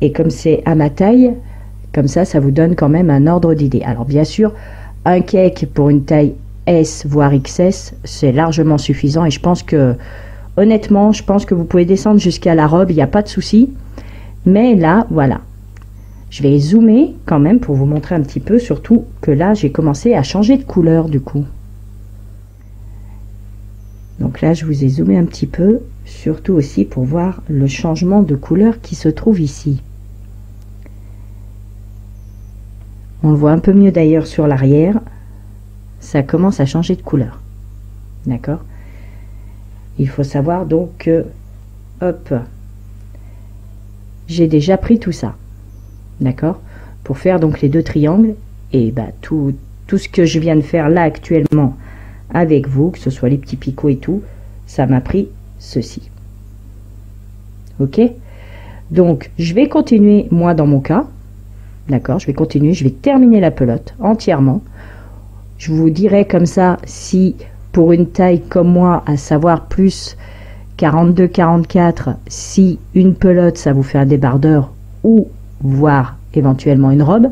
Et comme c'est à ma taille, comme ça vous donne quand même un ordre d'idée. Alors bien sûr, un cake pour une taille S voire XS, c'est largement suffisant. Et je pense que, honnêtement, je pense que vous pouvez descendre jusqu'à la robe, il n'y a pas de souci. Mais là, voilà. Je vais zoomer quand même pour vous montrer un petit peu, surtout que là, j'ai commencé à changer de couleur du coup. Donc là, je vous ai zoomé un petit peu, surtout aussi pour voir le changement de couleur qui se trouve ici. On le voit un peu mieux d'ailleurs sur l'arrière. Ça commence à changer de couleur. D'accord? Il faut savoir donc que, hop, j'ai déjà pris tout ça. D'accord? pour faire donc les deux triangles. Et bah, tout ce que je viens de faire là actuellement avec vous, que ce soit les petits picots et tout, ça m'a pris ceci. Ok, donc je vais continuer moi dans mon cas. D'accord, je vais continuer, je vais terminer la pelote entièrement. Je vous dirai comme ça si pour une taille comme moi, à savoir plus 42-44, si une pelote ça vous fait un débardeur ou voire éventuellement une robe.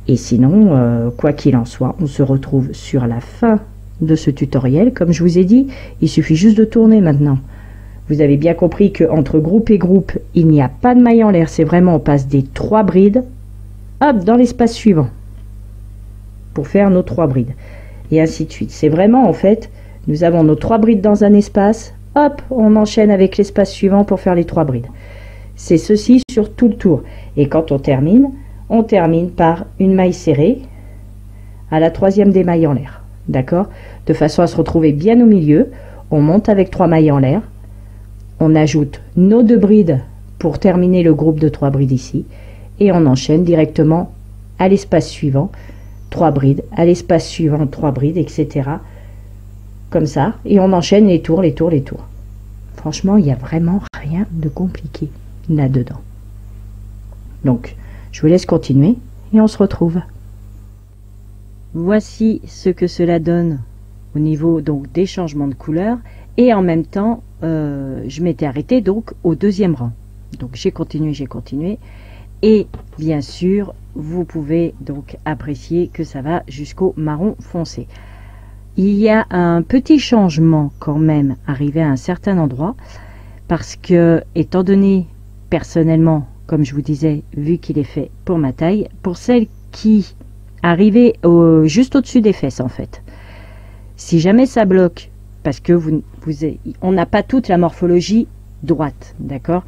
Et sinon, quoi qu'il en soit, on se retrouve sur la fin de ce tutoriel. Comme je vous ai dit, il suffit juste de tourner maintenant. Vous avez bien compris qu'entre groupe et groupe, il n'y a pas de maille en l'air. C'est vraiment, on passe des 3 brides, hop, dans l'espace suivant. Pour faire nos 3 brides. Et ainsi de suite. C'est vraiment, en fait, nous avons nos 3 brides dans un espace, hop, on enchaîne avec l'espace suivant pour faire les 3 brides. C'est ceci sur tout le tour. Et quand on termine par une maille serrée à la 3e des mailles en l'air. D'accord? De façon à se retrouver bien au milieu. On monte avec 3 mailles en l'air. On ajoute nos 2 brides pour terminer le groupe de 3 brides ici. Et on enchaîne directement à l'espace suivant. 3 brides, à l'espace suivant 3 brides, etc. Comme ça. Et on enchaîne les tours, les tours, les tours. Franchement, il n'y a vraiment rien de compliqué là-dedans. Donc, je vous laisse continuer et on se retrouve. Voici ce que cela donne au niveau donc des changements de couleur. Et en même temps, je m'étais arrêtée donc au 2e rang. Donc j'ai continué. Et bien sûr, vous pouvez donc apprécier que ça va jusqu'au marron foncé. Il y a un petit changement quand même arrivé à un certain endroit. Parce que, étant donné, personnellement, comme je vous disais, vu qu'il est fait pour ma taille, pour celle qui arrivait juste au-dessus des fesses en fait. Si jamais ça bloque, parce que on n'a pas toute la morphologie droite, d'accord?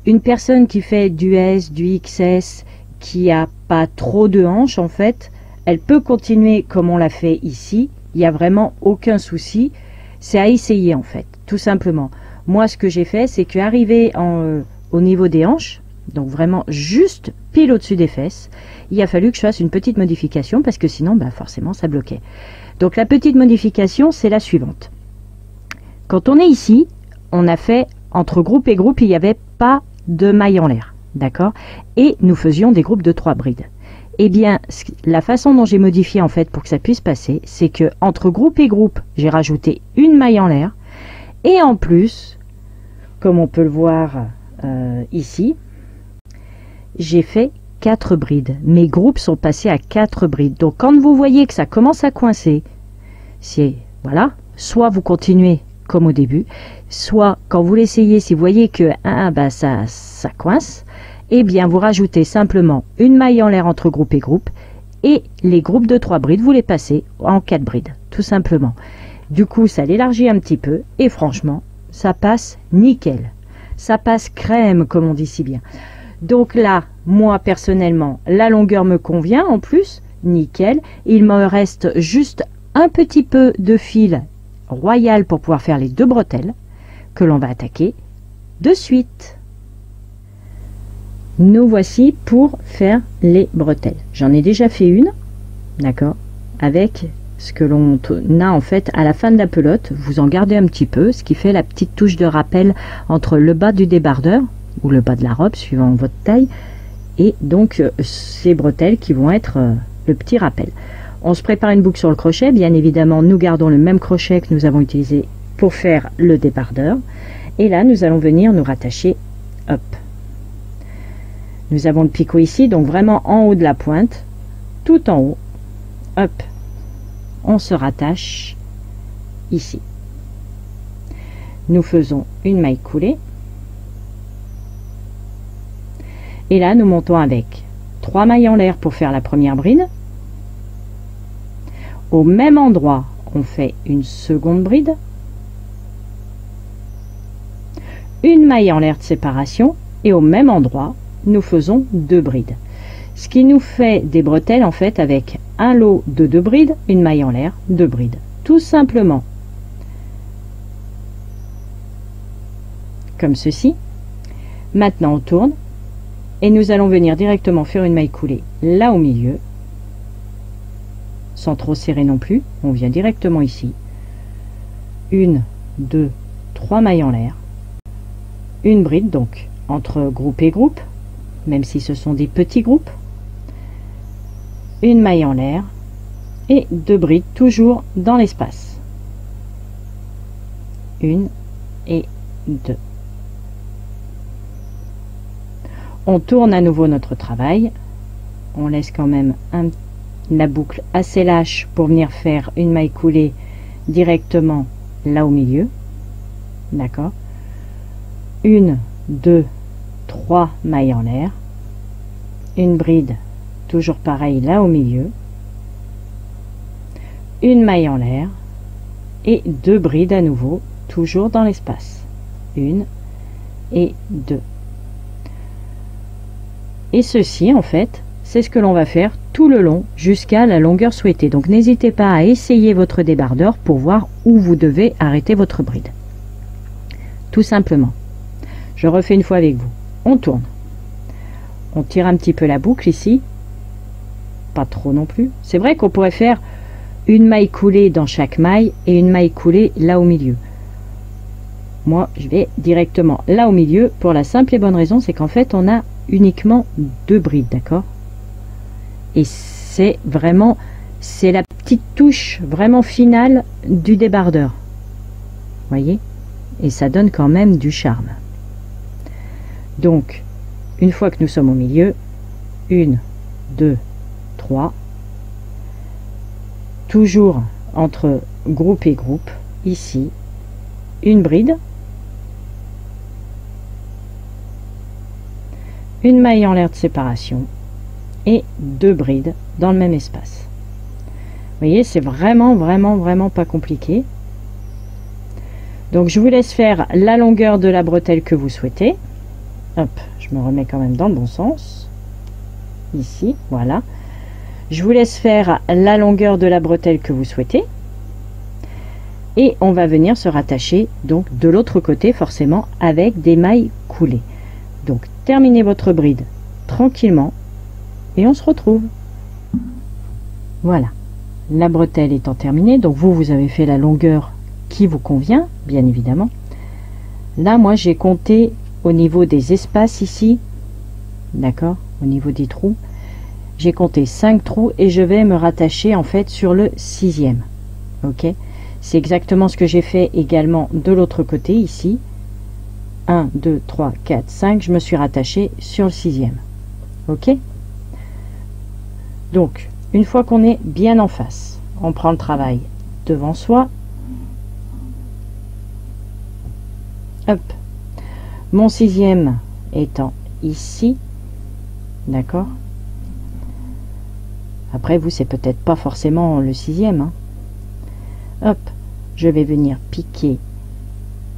Une personne qui fait du S, du XS, qui a pas trop de hanches en fait, elle peut continuer comme on l'a fait ici. Il n'y a vraiment aucun souci. C'est à essayer en fait, tout simplement. Moi, ce que j'ai fait, c'est qu'arrivé au niveau des hanches, donc vraiment juste pile au-dessus des fesses, il a fallu que je fasse une petite modification parce que sinon, bah, forcément, ça bloquait. Donc la petite modification, c'est la suivante. Quand on est ici, on a fait entre groupe et groupe, il n'y avait pas de maille en l'air, d'accord? Et nous faisions des groupes de 3 brides. Eh bien, la façon dont j'ai modifié en fait pour que ça puisse passer, c'est que entre groupe et groupe, j'ai rajouté une maille en l'air. Et en plus, comme on peut le voir ici, j'ai fait 4 brides. Mes groupes sont passés à 4 brides. Donc quand vous voyez que ça commence à coincer, voilà, soit vous continuez comme au début, soit quand vous l'essayez, si vous voyez que ça coince, eh bien vous rajoutez simplement une maille en l'air entre groupe et groupe, et les groupes de 3 brides, vous les passez en 4 brides, tout simplement. Du coup, ça l'élargit un petit peu, et franchement, ça passe nickel. Ça passe crème, comme on dit si bien. Donc là, moi, personnellement, la longueur me convient, en plus, nickel. Il me reste juste un petit peu de fil royal pour pouvoir faire les 2 bretelles, que l'on va attaquer de suite. Nous voici pour faire les bretelles. J'en ai déjà fait une, d'accord, avec ce que l'on a en fait à la fin de la pelote. Vous en gardez un petit peu, ce qui fait la petite touche de rappel entre le bas du débardeur ou le bas de la robe suivant votre taille et donc ces bretelles qui vont être le petit rappel. On se prépare une boucle sur le crochet. Bien évidemment, nous gardons le même crochet que nous avons utilisé pour faire le débardeur. Et là, nous allons venir nous rattacher, hop. Nous avons le picot ici, donc vraiment en haut de la pointe, tout en haut, hop. On se rattache ici. Nous faisons une maille coulée. Et là, nous montons avec 3 mailles en l'air pour faire la première bride. Au même endroit, on fait une seconde bride. Une maille en l'air de séparation. Et au même endroit, nous faisons 2 brides. Ce qui nous fait des bretelles en fait avec un lot de 2 brides, une maille en l'air, 2 brides. Tout simplement. Comme ceci. Maintenant on tourne Et nous allons venir directement faire une maille coulée là au milieu, sans trop serrer non plus. On vient directement ici. 1, 2, 3 mailles en l'air. Une bride donc entre groupe et groupe, même si ce sont des petits groupes. Une maille en l'air et 2 brides toujours dans l'espace. 1 et 2. On tourne à nouveau notre travail. On laisse quand même la boucle assez lâche pour venir faire une maille coulée directement là au milieu. D'accord. 1, 2, 3 mailles en l'air. Une bride, toujours pareil là au milieu. Une maille en l'air et 2 brides à nouveau, toujours dans l'espace. 1 et 2. Et ceci, en fait, c'est ce que l'on va faire tout le long jusqu'à la longueur souhaitée. Donc n'hésitez pas à essayer votre débardeur pour voir où vous devez arrêter votre bride. Tout simplement. Je refais une fois avec vous. On tourne. On tire un petit peu la boucle ici. Pas trop non plus. C'est vrai qu'on pourrait faire une maille coulée dans chaque maille et une maille coulée là au milieu. Moi, je vais directement là au milieu pour la simple et bonne raison, c'est qu'en fait, on a uniquement 2 brides, d'accord? Et c'est vraiment, c'est la petite touche vraiment finale du débardeur. Voyez? Et ça donne quand même du charme. Donc, une fois que nous sommes au milieu, 1, 2, 3, toujours entre groupe et groupe, ici, une bride, une maille en l'air de séparation et 2 brides dans le même espace. Vous voyez, c'est vraiment pas compliqué. Donc je vous laisse faire la longueur de la bretelle que vous souhaitez. Hop, je me remets quand même dans le bon sens. Ici, voilà. Je vous laisse faire la longueur de la bretelle que vous souhaitez. Et on va venir se rattacher donc de l'autre côté forcément avec des mailles coulées. Donc terminez votre bride tranquillement et on se retrouve. Voilà, la bretelle étant terminée, donc vous avez fait la longueur qui vous convient, bien évidemment. Là, moi, j'ai compté au niveau des espaces ici, d'accord, au niveau des trous, j'ai compté 5 trous et je vais me rattacher en fait sur le 6e. Ok, c'est exactement ce que j'ai fait également de l'autre côté ici. 1, 2, 3, 4, 5, je me suis rattaché sur le 6e. Ok, donc une fois qu'on est bien en face, on prend le travail devant soi. Hop, mon 6e étant ici, d'accord. Après vous, c'est peut-être pas forcément le 6e, hein. Hop, je vais venir piquer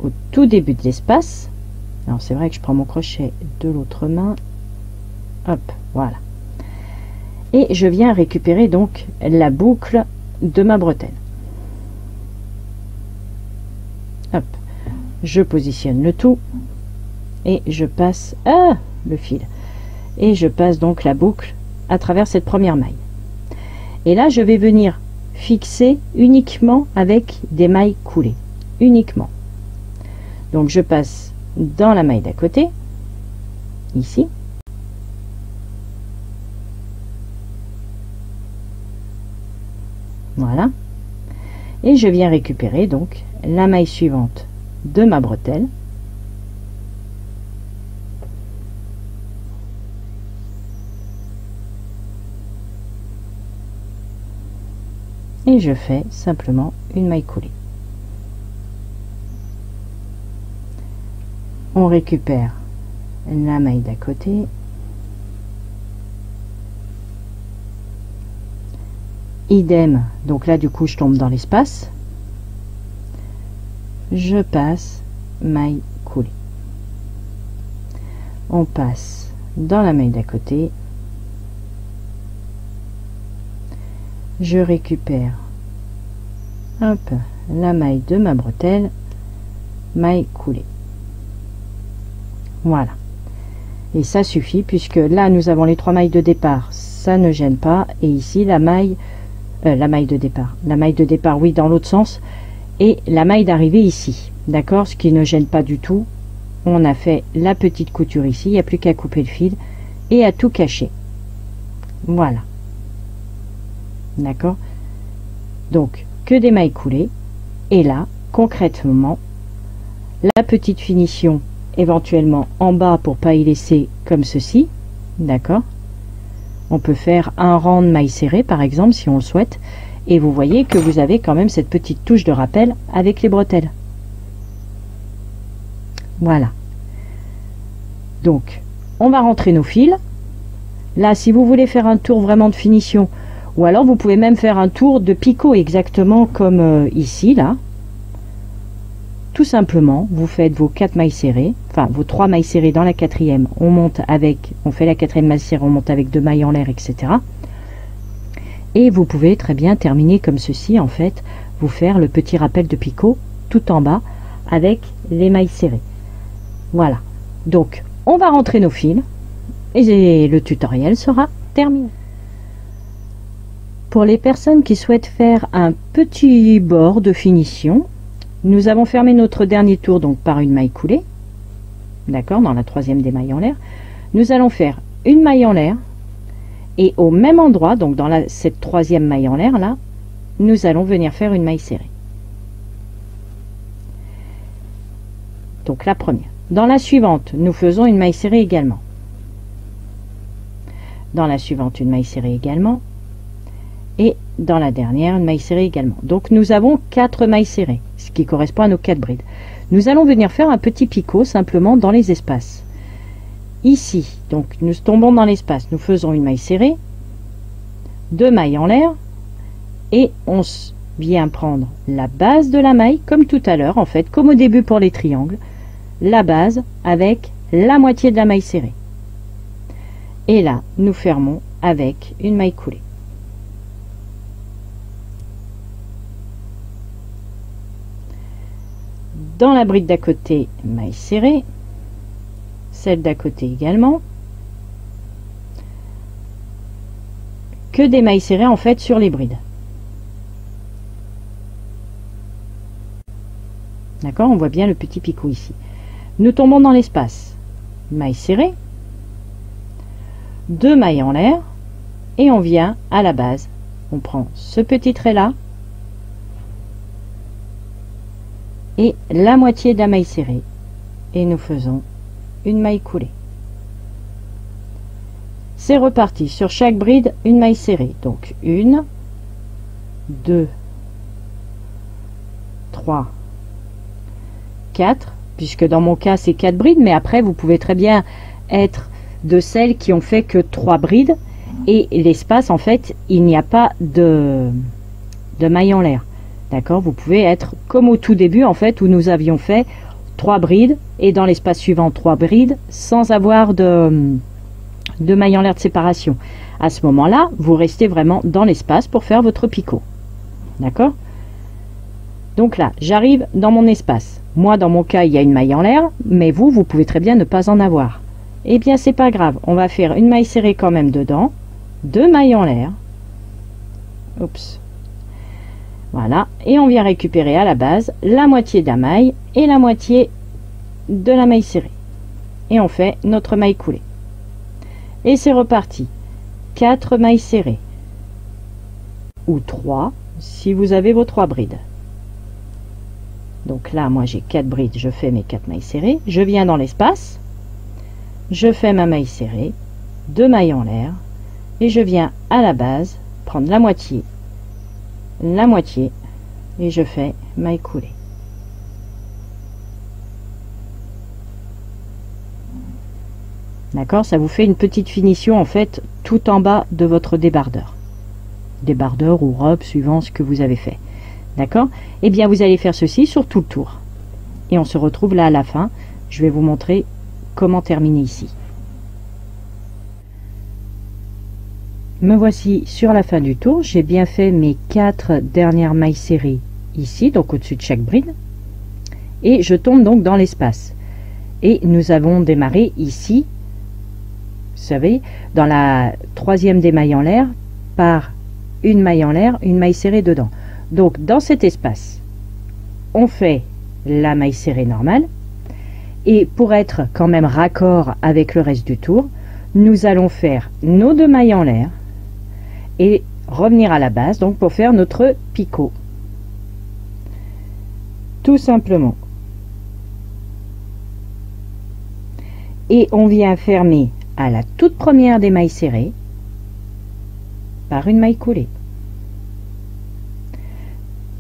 au tout début de l'espace. Alors c'est vrai que je prends mon crochet de l'autre main. Hop, voilà. Et je viens récupérer donc la boucle de ma bretelle. Hop, je positionne le tout et je passe le fil et je passe donc la boucle à travers cette première maille. Et là, je vais venir fixer uniquement avec des mailles coulées, uniquement. Donc je passe dans la maille d'à côté, ici. Voilà. Et je viens récupérer donc la maille suivante de ma bretelle. Et je fais simplement une maille coulée. On récupère la maille d'à côté. Idem, donc là du coup je tombe dans l'espace. Je passe maille coulée. On passe dans la maille d'à côté. Je récupère hop, la maille de ma bretelle, maille coulée. Voilà. Et ça suffit, puisque là nous avons les 3 mailles de départ, ça ne gêne pas. Et ici la maille de départ oui, dans l'autre sens, et la maille d'arrivée ici, d'accord, ce qui ne gêne pas du tout. On a fait la petite couture ici, il n'y a plus qu'à couper le fil et à tout cacher. Voilà, d'accord. Donc que des mailles coulées. Et là concrètement la petite finition éventuellement en bas pour pas y laisser comme ceci, d'accord. On peut faire un rang de mailles serrées par exemple si on le souhaite, et vous voyez que vous avez quand même cette petite touche de rappel avec les bretelles. Voilà, donc on va rentrer nos fils. Là si vous voulez faire un tour vraiment de finition, ou alors vous pouvez même faire un tour de picot exactement comme ici là. Tout simplement, vous faites vos 4 mailles serrées, enfin vos 3 mailles serrées dans la 4e, on fait la 4e maille serrée, on monte avec 2 mailles en l'air, etc. Et vous pouvez très bien terminer comme ceci, en fait, vous faire le petit rappel de picot tout en bas avec les mailles serrées. Voilà, donc on va rentrer nos fils et le tutoriel sera terminé. Pour les personnes qui souhaitent faire un petit bord de finition, nous avons fermé notre dernier tour donc par une maille coulée, d'accord, dans la 3e des mailles en l'air. Nous allons faire une maille en l'air et au même endroit, donc dans cette 3e maille en l'air là, nous allons venir faire une maille serrée. Donc la première. Dans la suivante, nous faisons une maille serrée également. Dans la suivante, une maille serrée également. Et dans la dernière, une maille serrée également. Donc nous avons 4 mailles serrées, ce qui correspond à nos 4 brides. Nous allons venir faire un petit picot simplement dans les espaces. Ici, donc nous tombons dans l'espace, nous faisons une maille serrée, 2 mailles en l'air, et on vient prendre la base de la maille, comme tout à l'heure en fait, comme au début pour les triangles, la base avec la moitié de la maille serrée. Et là, nous fermons avec une maille coulée. Dans la bride d'à côté, maille serrée, celle d'à côté également, que des mailles serrées en fait sur les brides. D'accord, on voit bien le petit picot ici. Nous tombons dans l'espace, maille serrée, 2 mailles en l'air, et on vient à la base. On prend ce petit trait là, et la moitié de la maille serrée, et nous faisons une maille coulée. C'est reparti, sur chaque bride une maille serrée, donc 1, 2, 3, 4, puisque dans mon cas c'est 4 brides, mais après vous pouvez très bien être de celles qui ont fait que 3 brides, et l'espace en fait il n'y a pas de maille en l'air. D'accord, vous pouvez être comme au tout début en fait où nous avions fait 3 brides et dans l'espace suivant 3 brides sans avoir de maille en l'air de séparation. À ce moment là vous restez vraiment dans l'espace pour faire votre picot. D'accord, donc là j'arrive dans mon espace. Moi dans mon cas il y a une maille en l'air, mais vous pouvez très bien ne pas en avoir. Eh bien c'est pas grave, on va faire une maille serrée quand même dedans, 2 mailles en l'air, oups, voilà, et on vient récupérer à la base la moitié de la maille et la moitié de la maille serrée. Et on fait notre maille coulée. Et c'est reparti. 4 mailles serrées. Ou 3, si vous avez vos 3 brides. Donc là, moi j'ai 4 brides, je fais mes 4 mailles serrées. Je viens dans l'espace. Je fais ma maille serrée. 2 mailles en l'air. Et je viens à la base, prendre la moitié, et je fais maille coulée. D'accord, ça vous fait une petite finition en fait tout en bas de votre débardeur ou robe suivant ce que vous avez fait. D'accord, et bien vous allez faire ceci sur tout le tour et on se retrouve là à la fin. Je vais vous montrer comment terminer ici. Me voici sur la fin du tour. J'ai bien fait mes 4 dernières mailles serrées ici, donc au-dessus de chaque bride, et je tombe donc dans l'espace. Et nous avons démarré ici savez, dans la troisième des mailles en l'air, par une maille en l'air, une maille serrée dedans. Donc dans cet espace, on fait la maille serrée normale, et pour être quand même raccord avec le reste du tour, nous allons faire nos 2 mailles en l'air et revenir à la base, donc pour faire notre picot. Tout simplement. Et on vient fermer à la toute première des mailles serrées par une maille coulée.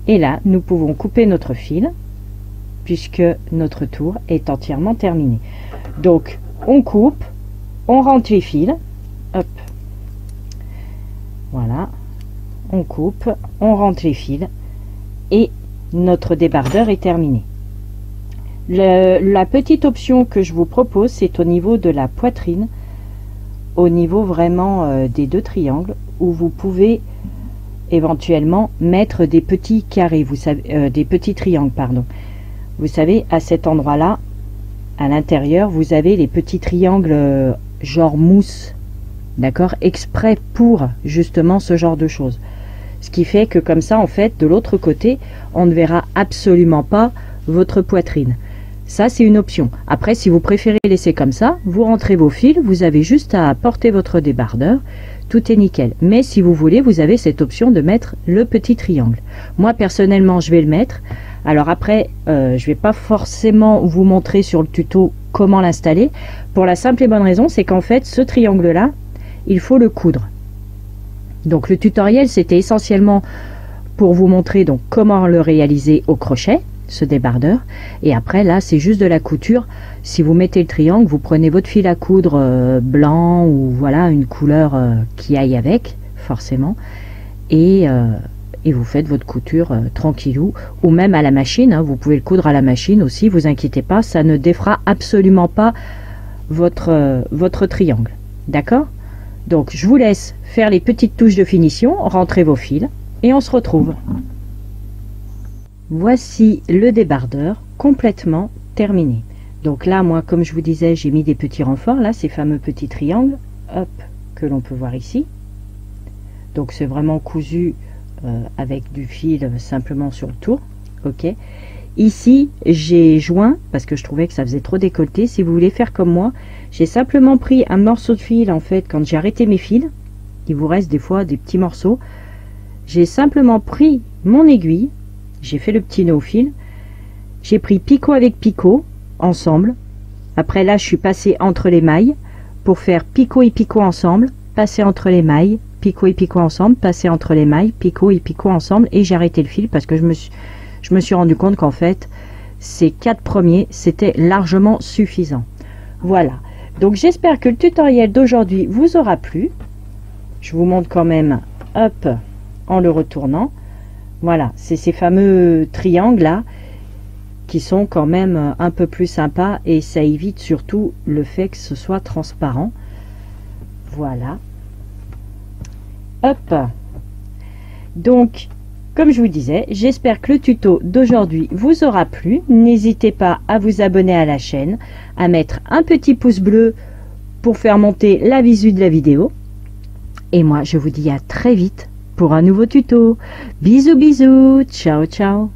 Et là, nous pouvons couper notre fil puisque notre tour est entièrement terminé. Donc, on coupe, on rentre les fils, hop, voilà, on coupe, on rentre les fils et notre débardeur est terminé. La petite option que je vous propose, c'est au niveau de la poitrine, au niveau vraiment des 2 triangles, où vous pouvez éventuellement mettre des petits carrés, vous savez, des petits triangles, pardon. Vous savez, à cet endroit-là, à l'intérieur, vous avez les petits triangles genre mousse, d'accord, exprès pour justement ce genre de choses. Ce qui fait que comme ça, en fait, de l'autre côté, on ne verra absolument pas votre poitrine. Ça, c'est une option. Après, si vous préférez laisser comme ça, vous rentrez vos fils, vous avez juste à porter votre débardeur, tout est nickel. Mais si vous voulez, vous avez cette option de mettre le petit triangle. Moi, personnellement, je vais le mettre. Alors après, je vais pas forcément vous montrer sur le tuto comment l'installer, pour la simple et bonne raison, c'est qu'en fait, ce triangle-là, il faut le coudre. Donc le tutoriel, c'était essentiellement pour vous montrer donc comment le réaliser au crochet, ce débardeur, et après là c'est juste de la couture. Si vous mettez le triangle, vous prenez votre fil à coudre blanc ou voilà une couleur qui aille avec forcément, et vous faites votre couture tranquillou, ou même à la machine, hein, vous pouvez le coudre à la machine aussi, vous inquiétez pas, ça ne défera absolument pas votre triangle, d'accord? Donc je vous laisse faire les petites touches de finition, rentrez vos fils et on se retrouve. Voici le débardeur complètement terminé. Donc là, moi, comme je vous disais, j'ai mis des petits renforts, là, ces fameux petits triangles, hop, que l'on peut voir ici. Donc c'est vraiment cousu avec du fil simplement sur le tour, ok. Ici, j'ai joint, parce que je trouvais que ça faisait trop décolleté. Si vous voulez faire comme moi, j'ai simplement pris un morceau de fil, en fait, quand j'ai arrêté mes fils, il vous reste des fois des petits morceaux. J'ai simplement pris mon aiguille, j'ai fait le petit nœud au fil, j'ai pris picot avec picot, ensemble. Après là, je suis passée entre les mailles, pour faire picot et picot ensemble, passer entre les mailles, picot et picot ensemble, passer entre les mailles, picot et picot ensemble, et j'ai arrêté le fil, parce que je me suis rendu compte qu'en fait, ces 4 premiers, c'était largement suffisant. Voilà. Donc, j'espère que le tutoriel d'aujourd'hui vous aura plu. Je vous montre quand même, hop, en le retournant. Voilà, c'est ces fameux triangles-là qui sont quand même un peu plus sympas et ça évite surtout le fait que ce soit transparent. Voilà. Hop. Donc, comme je vous disais, j'espère que le tuto d'aujourd'hui vous aura plu. N'hésitez pas à vous abonner à la chaîne, à mettre un petit pouce bleu pour faire monter la visu de la vidéo. Et moi, je vous dis à très vite pour un nouveau tuto. Bisous, bisous, ciao, ciao.